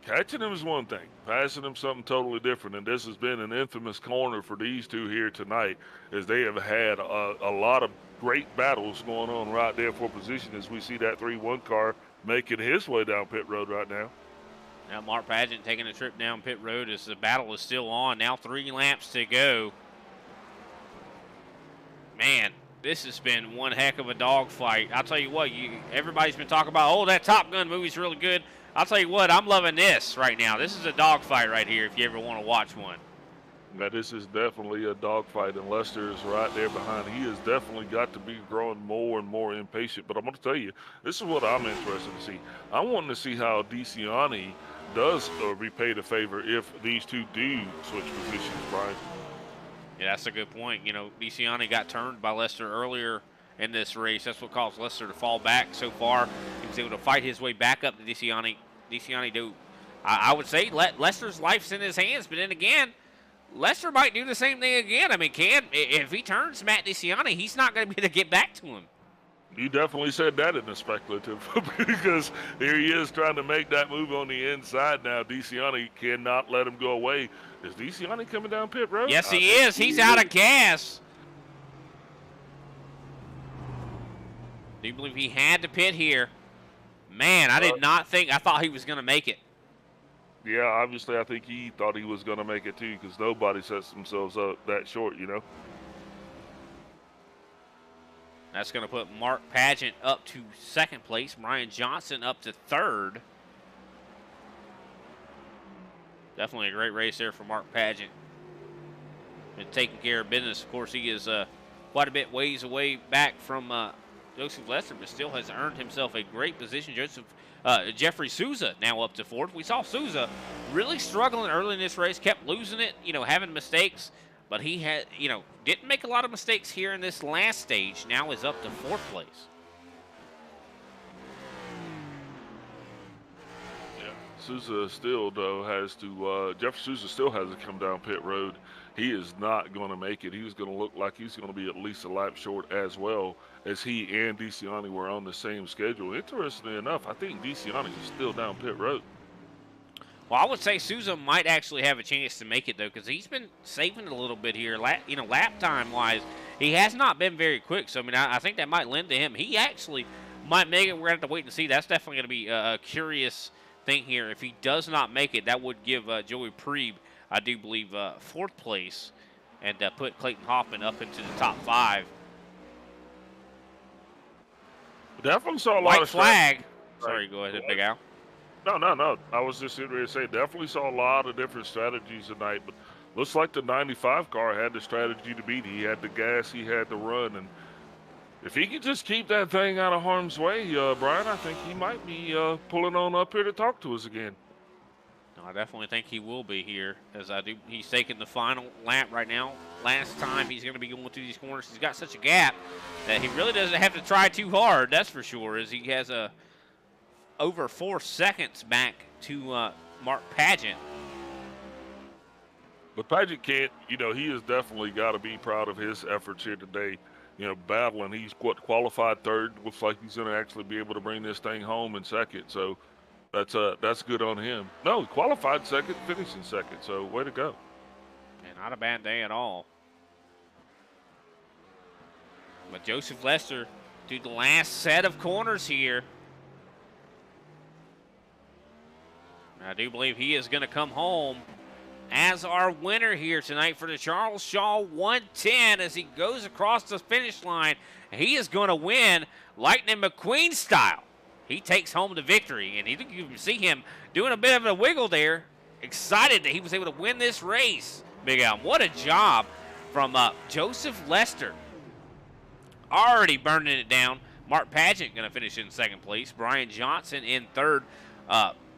Catching him is one thing. Passing him something totally different. And this has been an infamous corner for these two here tonight, as they have had a lot of great battles going on right there for position, as we see that 3-1 car making his way down pit road right now. Now Mark Pageant taking a trip down pit road as the battle is still on. Now 3 laps to go. Man, this has been one heck of a dogfight. I'll tell you what, everybody's been talking about, oh, that Top Gun movie's really good. I'll tell you what, I'm loving this right now. This is a dogfight right here if you ever want to watch one. Now, this is definitely a dogfight, and Lester is right there behind. He has definitely got to be growing more and more impatient. But I'm going to tell you, this is what I'm interested to see. I'm wanting to see how DeCiani does repay the favor if these two do switch positions, Brian. Yeah, that's a good point. You know, DeCiani got turned by Lester earlier in this race. That's what caused Lester to fall back so far. He was able to fight his way back up to DeCiani. DeCiani, I would say Lester's life's in his hands, but then again, Lester might do the same thing again. I mean, if he turns Matt DeCiani, he's not going to be able to get back to him. You definitely said that in the speculative because here he is trying to make that move on the inside now. DeCiani cannot let him go away. Is DeCiani coming down pit road? Yes, he is. He's out of gas. Do you believe he had to pit here? Man, I did not think. I thought he was going to make it. Yeah, obviously I think he thought he was going to make it too, because nobody sets themselves up that short, you know. That's going to put Mark Pageant up to second place. Brian Johnson up to third. Definitely a great race there for Mark Pageant. Been taking care of business. Of course, he is quite a bit ways away back from Joseph Lester, but still has earned himself a great position. Jeffrey Souza now up to fourth. We saw Souza really struggling early in this race, kept losing it, you know, having mistakes, but he had, you know, didn't make a lot of mistakes here in this last stage. Now is up to fourth place. Yeah, Souza still though has to. Jeffrey Souza still has to come down pit road. He is not going to make it. He's going to look like he's going to be at least a lap short, as well as he and DeCiani were on the same schedule. Interestingly enough, I think DeCiani is still down pit road. Well, I would say Souza might actually have a chance to make it, though, because he's been saving a little bit here. You know, lap time-wise, he has not been very quick. So, I mean, I think that might lend to him. He actually might make it. We're going to have to wait and see. That's definitely going to be a curious thing here. If he does not make it, that would give Joey Preeb, I do believe, fourth place, and put Clayton Hoffman up into the top 5. Definitely saw a lot White of flag. Sorry, go ahead, Big Al. No. I was just going to say, definitely saw a lot of different strategies tonight, but looks like the 95 car had the strategy to beat. He had the gas, he had the run, and if he could just keep that thing out of harm's way, Brian, I think he might be pulling on up here to talk to us again. No, I definitely think he will be here, as I do. He's taking the final lap right now. Last time he's going to be going through these corners. He's got such a gap that he really doesn't have to try too hard, that's for sure, as he has over 4 seconds back to Mark Pageant. But Pageant can't, you know, he has definitely got to be proud of his efforts here today. You know, battling. He's qualified third. Looks like he's going to actually be able to bring this thing home in second. So that's good on him. No, he qualified second, finishing second. So way to go. And not a bad day at all. But Joseph Lester to the last set of corners here. I do believe he is going to come home as our winner here tonight for the Charles Shaw 110 as he goes across the finish line. He is going to win Lightning McQueen style. He takes home the victory, and you can see him doing a bit of a wiggle there. Excited that he was able to win this race. Big Al, what a job from Joseph Lester. Already burning it down. Mark Pageant going to finish in second place. Brian Johnson in third.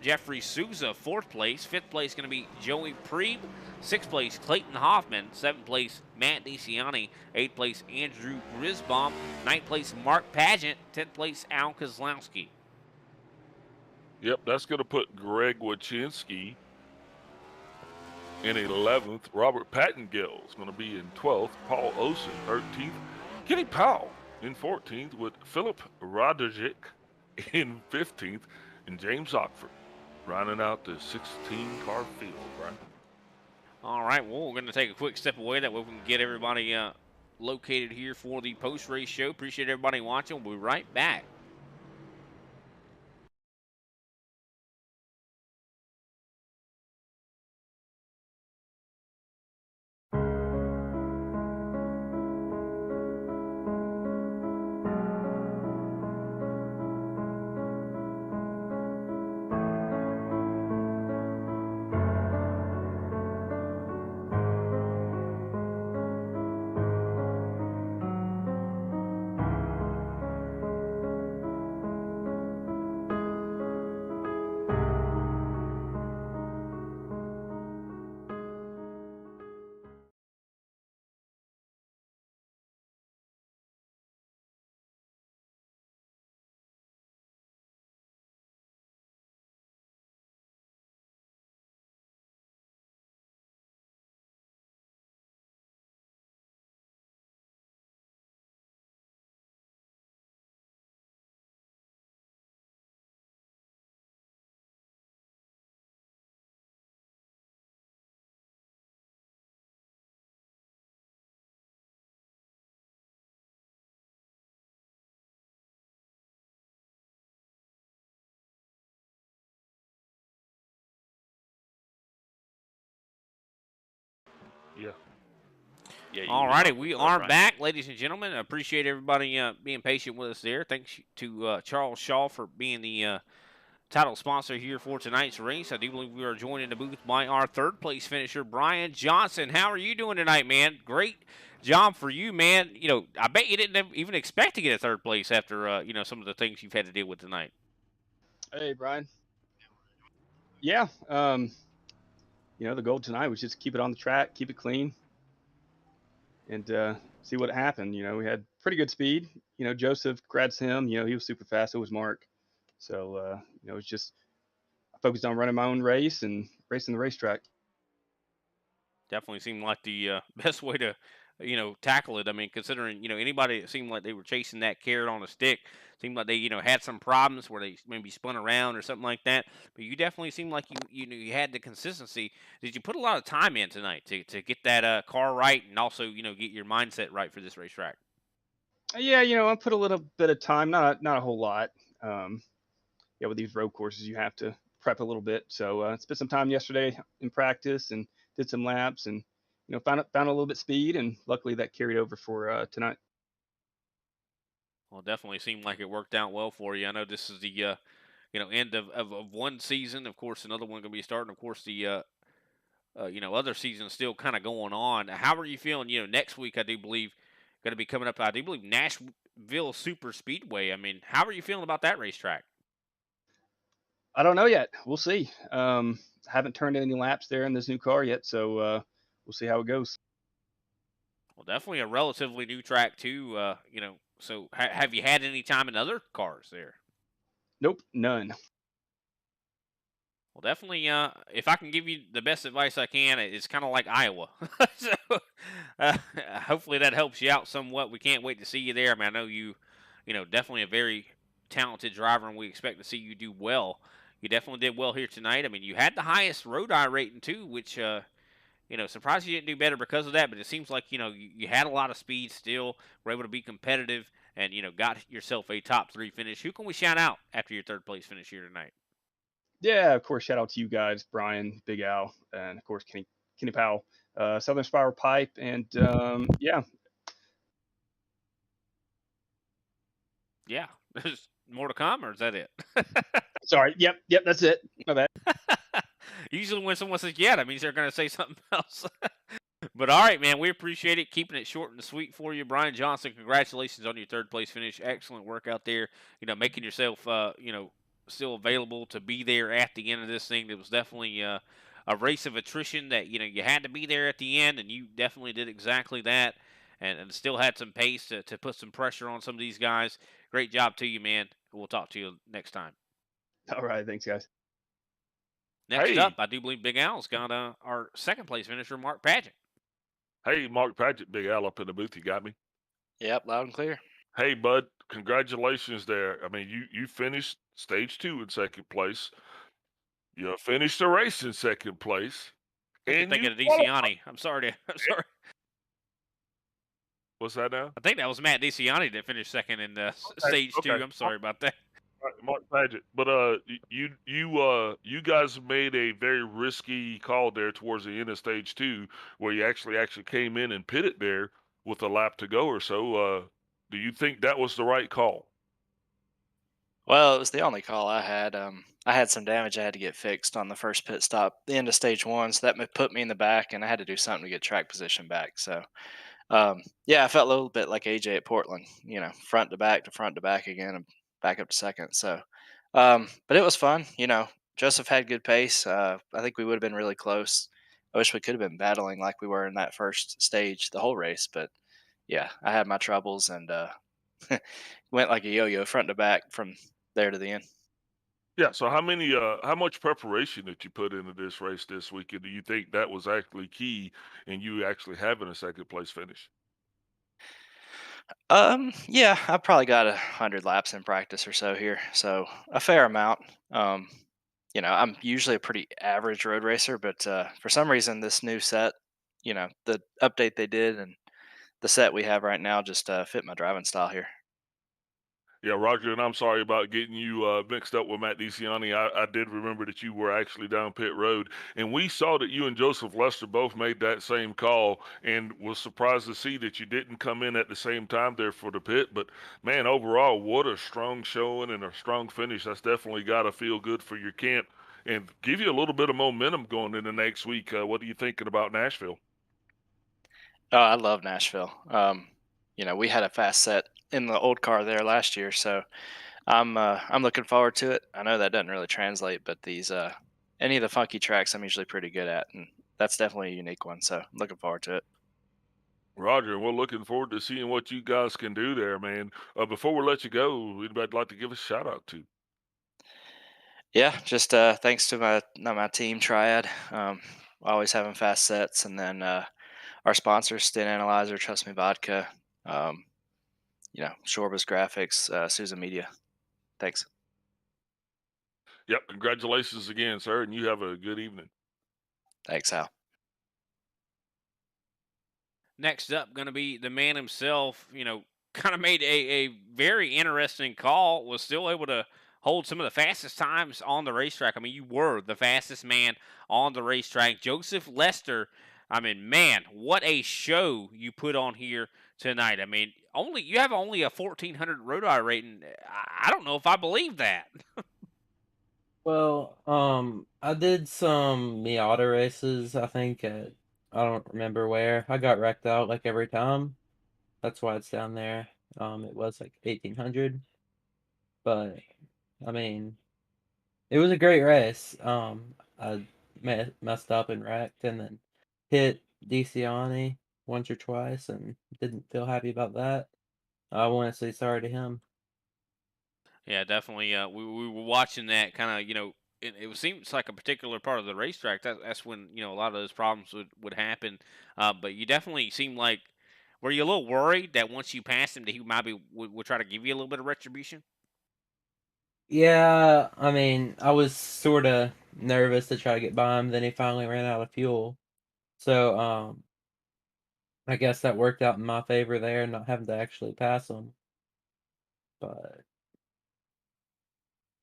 Jeffrey Souza, fourth place. Fifth place going to be Joey Preeb. Sixth place, Clayton Hoffman. Seventh place, Matt DeCiani. Eighth place, Andrew Grisbaum. Ninth place, Mark Pageant. 10th place, Al Kozlowski. Yep, that's going to put Greg Wachinski in 11th. Robert Pattengill is going to be in 12th. Paul Osen, 13th. Kenny Powell in 14th with Philip Roderjic in 15th. And James Ockford rounding out the 16-car field, Brian. All right, well, we're going to take a quick step away. That way we can get everybody located here for the post-race show. Appreciate everybody watching. We'll be right back. Yeah. All righty, we are back, ladies and gentlemen. I appreciate everybody being patient with us there. Thanks to Charles Shaw for being the title sponsor here for tonight's race. I do believe we are joined in the booth by our third place finisher, Brian Johnson. How are you doing tonight, man? Great job for you, man. You know, I bet you didn't even expect to get a third place after, you know, some of the things you've had to deal with tonight. Hey, Brian. Yeah, you know, the goal tonight was just keep it on the track, keep it clean, and see what happened. You know, we had pretty good speed. You know, Joseph, congrats to him. You know, he was super fast. So was Mark. So, you know, it's just I focused on running my own race and racing the racetrack. Definitely seemed like the best way to, you know, tackle it. I mean, considering, you know, anybody that seemed like they were chasing that carrot on a stick, seemed like they, you know, had some problems where they maybe spun around or something like that. But you definitely seemed like you know, you had the consistency. Did you put a lot of time in tonight to get that car right and also, you know, get your mindset right for this racetrack? Yeah, you know, I put a little bit of time, not a whole lot. Yeah, with these road courses, you have to prep a little bit. So spent some time yesterday in practice and did some laps and you know found a little bit speed and luckily that carried over for tonight. Well, definitely seemed like it worked out well for you. I know this is the, you know, end of one season. Of course, another one going to be starting. Of course, the, you know, other season still kind of going on. How are you feeling? You know, next week, I do believe, going to be coming up, I do believe, Nashville Super Speedway. I mean, how are you feeling about that racetrack? I don't know yet. We'll see. Haven't turned any laps there in this new car yet, so we'll see how it goes. Well, definitely a relatively new track, too. You know, so have you had any time in other cars there? Nope, none. Well, definitely, if I can give you the best advice I can, it's kind of like Iowa. So, uh, hopefully that helps you out somewhat. We can't wait to see you there. I mean, I know you know, definitely a very talented driver, and we expect to see you do well. You definitely did well here tonight. I mean, you had the highest road eye rating, too, which, you know, surprised you didn't do better because of that, but it seems like, you know, you had a lot of speed still, were able to be competitive. and got yourself a top 3 finish. Who can we shout out after your third place finish here tonight? Yeah, of course. Shout out to you guys, Brian, Big Al, and of course Kenny Powell, Southern Spiral Pipe, and yeah. Yeah, there's more to come, or is that it? Sorry. Yep. That's it. My bad. Usually when someone says yeah, that means they're going to say something else. But all right, man, we appreciate it. Keeping it short and sweet for you, Brian Johnson. Congratulations on your third place finish. Excellent work out there. Making yourself, still available to be there at the end of this thing. It was definitely a race of attrition that you had to be there at the end, and you definitely did exactly that. And still had some pace to put some pressure on some of these guys. Great job to you, man. We'll talk to you next time. All right. Thanks, guys. Next Hey. up, I do believe Big Al's got our second place finisher, Mark Paget. Hey, Mark Paget, Big Al up in the booth. You got me? Yep, loud and clear. Hey, bud, congratulations there. I mean, you finished stage 2 in second place. You finished the race in second place. I think you're And thinking you of qualified. DeCiani. I'm sorry. What's that now? I think that was Matt DeCiani that finished second in stage 2. Okay. I'm sorry about that. Right, Mark Paget. But you guys made a very risky call there towards the end of stage 2, where you actually came in and pitted there with a lap to go or so. Do you think that was the right call? Well, it was the only call I had. I had some damage I had to get fixed on the first pit stop, the end of stage 1, so that put me in the back, and I had to do something to get track position back. So, yeah, I felt a little bit like AJ at Portland, front to back again, and back up to second. So, but it was fun. Joseph had good pace. I think we would have been really close. I wish we could have been battling like we were in that first stage the whole race, but yeah, I had my troubles and went like a yo-yo front to back from there to the end. Yeah. So how much preparation did you put into this race this weekend? Do you think that was actually key in you actually having a second place finish? Yeah, I probably got 100 laps in practice or so here, so a fair amount. Um, I'm usually a pretty average road racer, but for some reason, this new set, the update they did and the set we have right now just fit my driving style here. Yeah, Roger, and I'm sorry about getting you mixed up with Matt DeCiani. I did remember that you were actually down pit road, and we saw that you and Joseph Lester both made that same call, and was surprised to see that you didn't come in at the same time there for the pit. But man, overall, what a strong showing and a strong finish. That's definitely got to feel good for your camp and give you a little bit of momentum going into next week. What are you thinking about Nashville? Oh, I love Nashville. We had a fast set in the old car there last year, so I'm looking forward to it. I know that doesn't really translate, but these any of the funky tracks I'm usually pretty good at, and that's definitely a unique one. So I'm looking forward to it. Roger, and we're looking forward to seeing what you guys can do there, man. Before we let you go, anybody like to give a shout out to? Yeah, just thanks to my team Triad, always having fast sets, and then our sponsors, Stint Analyzer, Trust Me Vodka, um, Shorba's Graphics, Susan Media. Thanks. Yep, congratulations again, sir, and you have a good evening. Thanks, Al. Next up, going to be the man himself. Kind of made a very interesting call. Was still able to hold some of the fastest times on the racetrack. I mean, you were the fastest man on the racetrack. Joseph Lester. I mean, man, what a show you put on here tonight. I mean, you have only a 1400 road eye rating. I don't know if I believe that. Well, I did some Miata races, I think at I don't remember where. I got wrecked out like every time. That's why it's down there. It was like 1800, but I mean, it was a great race. I messed up and wrecked, and then hit DeCiani once or twice, and didn't feel happy about that. I want to say sorry to him. Yeah, definitely. We were watching that kind of, it seems like a particular part of the racetrack. That's when, a lot of those problems would happen. But you definitely seem like, were you a little worried that once you passed him, that he might would try to give you a little bit of retribution? Yeah, I mean, I was sort of nervous to try to get by him. Then he finally ran out of fuel, so I guess that worked out in my favor there, not having to actually pass him. But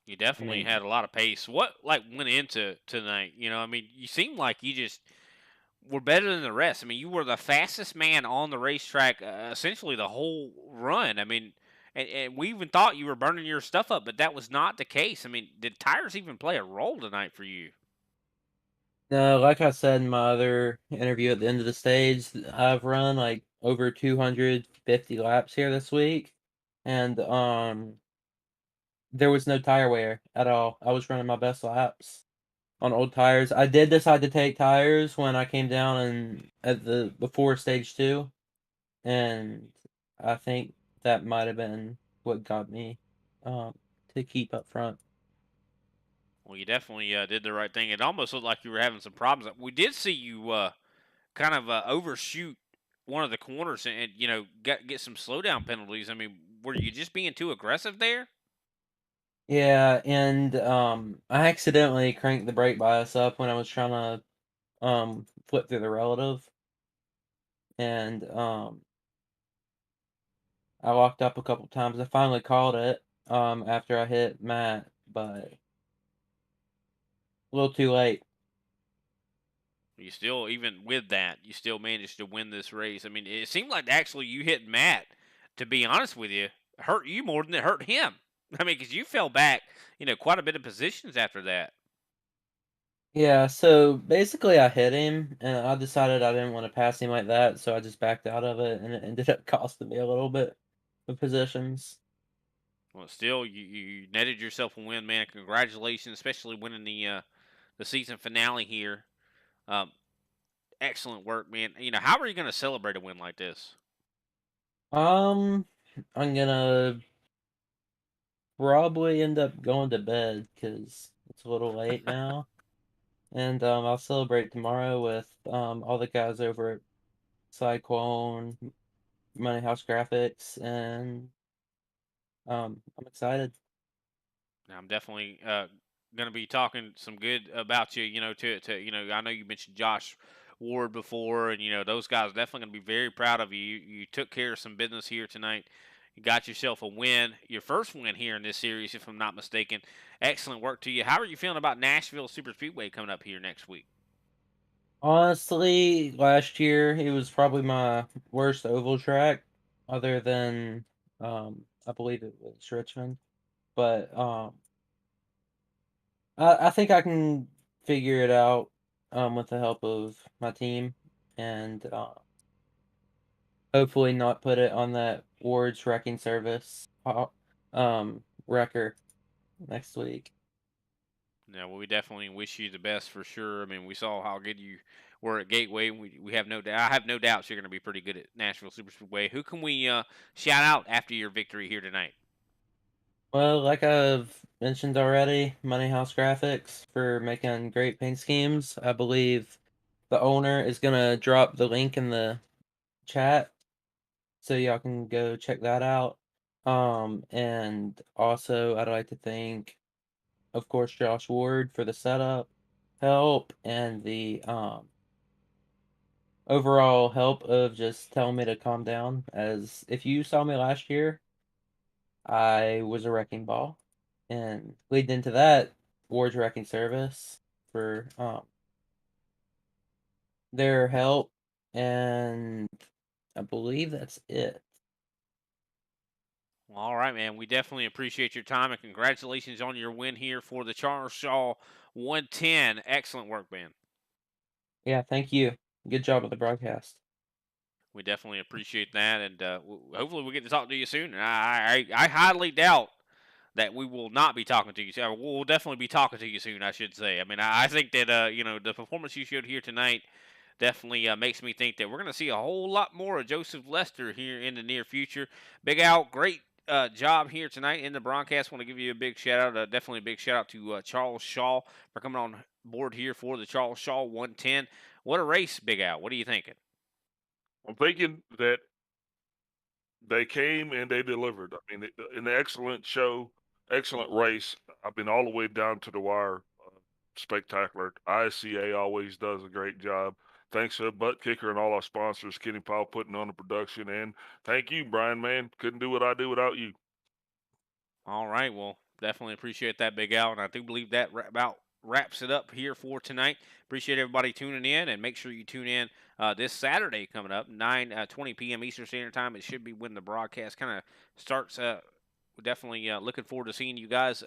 You I definitely mean, had a lot of pace. What went into tonight? I mean, you seem like you just were better than the rest. I mean, you were the fastest man on the racetrack essentially the whole run. I mean, and we even thought you were burning your stuff up, but that was not the case. I mean, did tires even play a role tonight for you? no, like I said in my other interview at the end of the stage, I've run like over 250 laps here this week, and there was no tire wear at all. I was running my best laps on old tires. I did decide to take tires when I came down and at the before stage 2, and I think that might have been what got me um to keep up front. Well, you definitely did the right thing. It almost looked like you were having some problems. We did see you kind of overshoot one of the corners and get some slowdown penalties. I mean, were you just being too aggressive there? Yeah, and I accidentally cranked the brake bias up when I was trying to flip through the relative, and I locked up a couple times. I finally called it after I hit Matt, but a little too late. You still, even with that, you still managed to win this race. I mean, it seemed like actually you hit Matt, to be honest with you, hurt you more than it hurt him. I mean, because you fell back, quite a bit of positions after that. Yeah, so basically I hit him and I decided I didn't want to pass him like that, so I just backed out of it and it ended up costing me a little bit of positions. Well, still, you netted yourself a win, man. Congratulations, especially winning the season finale here. Um, excellent work, man. How are you going to celebrate a win like this? Um, I'm gonna probably end up going to bed because it's a little late now. And I'll celebrate tomorrow with all the guys over at Cyclone, Money House Graphics, and I'm excited. Now, I'm definitely going to be talking some good about you. I know you mentioned Josh Ward before, and those guys are definitely going to be very proud of you. You took care of some business here tonight. You got yourself a win, your first win here in this series, if I'm not mistaken. Excellent work to you. How are you feeling about Nashville Super Speedway coming up here next week? Honestly, last year it was probably my worst oval track, other than I believe it was Richmond. But I think I can figure it out with the help of my team and hopefully not put it on that Ward's wrecking service wrecker next week. Yeah, well, we definitely wish you the best for sure. I mean, we saw how good you were at Gateway. We have no doubt. I have no doubts you're going to be pretty good at Nashville Super Speedway. Who can we shout out after your victory here tonight? Well, like I've mentioned already, Money House Graphics for making great paint schemes. I believe the owner is gonna drop the link in the chat so y'all can go check that out. And also I'd like to thank, of course, Josh Ward for the setup help and the overall help of just telling me to calm down. As if you saw me last year, I was a wrecking ball. And leading into that, Ward's Wrecking Service for their help. And I believe that's it. Well, all right, man. We definitely appreciate your time and congratulations on your win here for the Charles Shaw 110. Excellent work, man. Yeah, thank you. Good job with the broadcast. We definitely appreciate that, and hopefully we get to talk to you soon. I highly doubt that we will not be talking to you. We'll definitely be talking to you soon, I should say. I mean, I think that the performance you showed here tonight definitely makes me think that we're going to see a whole lot more of Joseph Lester here in the near future. Big Al, great job here tonight in the broadcast. Want to give you a big shout out. Definitely a big shout out to Charles Shaw for coming on board here for the Charles Shaw 110. What a race, Big Al. What are you thinking? I'm thinking that they came and they delivered. I mean, an excellent show, excellent race. I've been all the way down to the wire. Spectacular. ISCA always does a great job. Thanks to ButtKicker and all our sponsors, Kenny Powell putting on the production. And thank you, Brian, man. Couldn't do what I do without you. All right. Well, definitely appreciate that, Big Al. And I do believe that about wraps it up here for tonight. Appreciate everybody tuning in, and make sure you tune in this Saturday coming up, 9:20 p.m. Eastern Standard Time. It should be when the broadcast kind of starts. Definitely looking forward to seeing you guys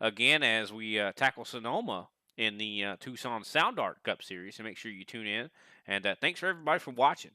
again as we tackle Sonoma in the Tucson Sound Art Cup Series. So make sure you tune in. And thanks for everybody for watching.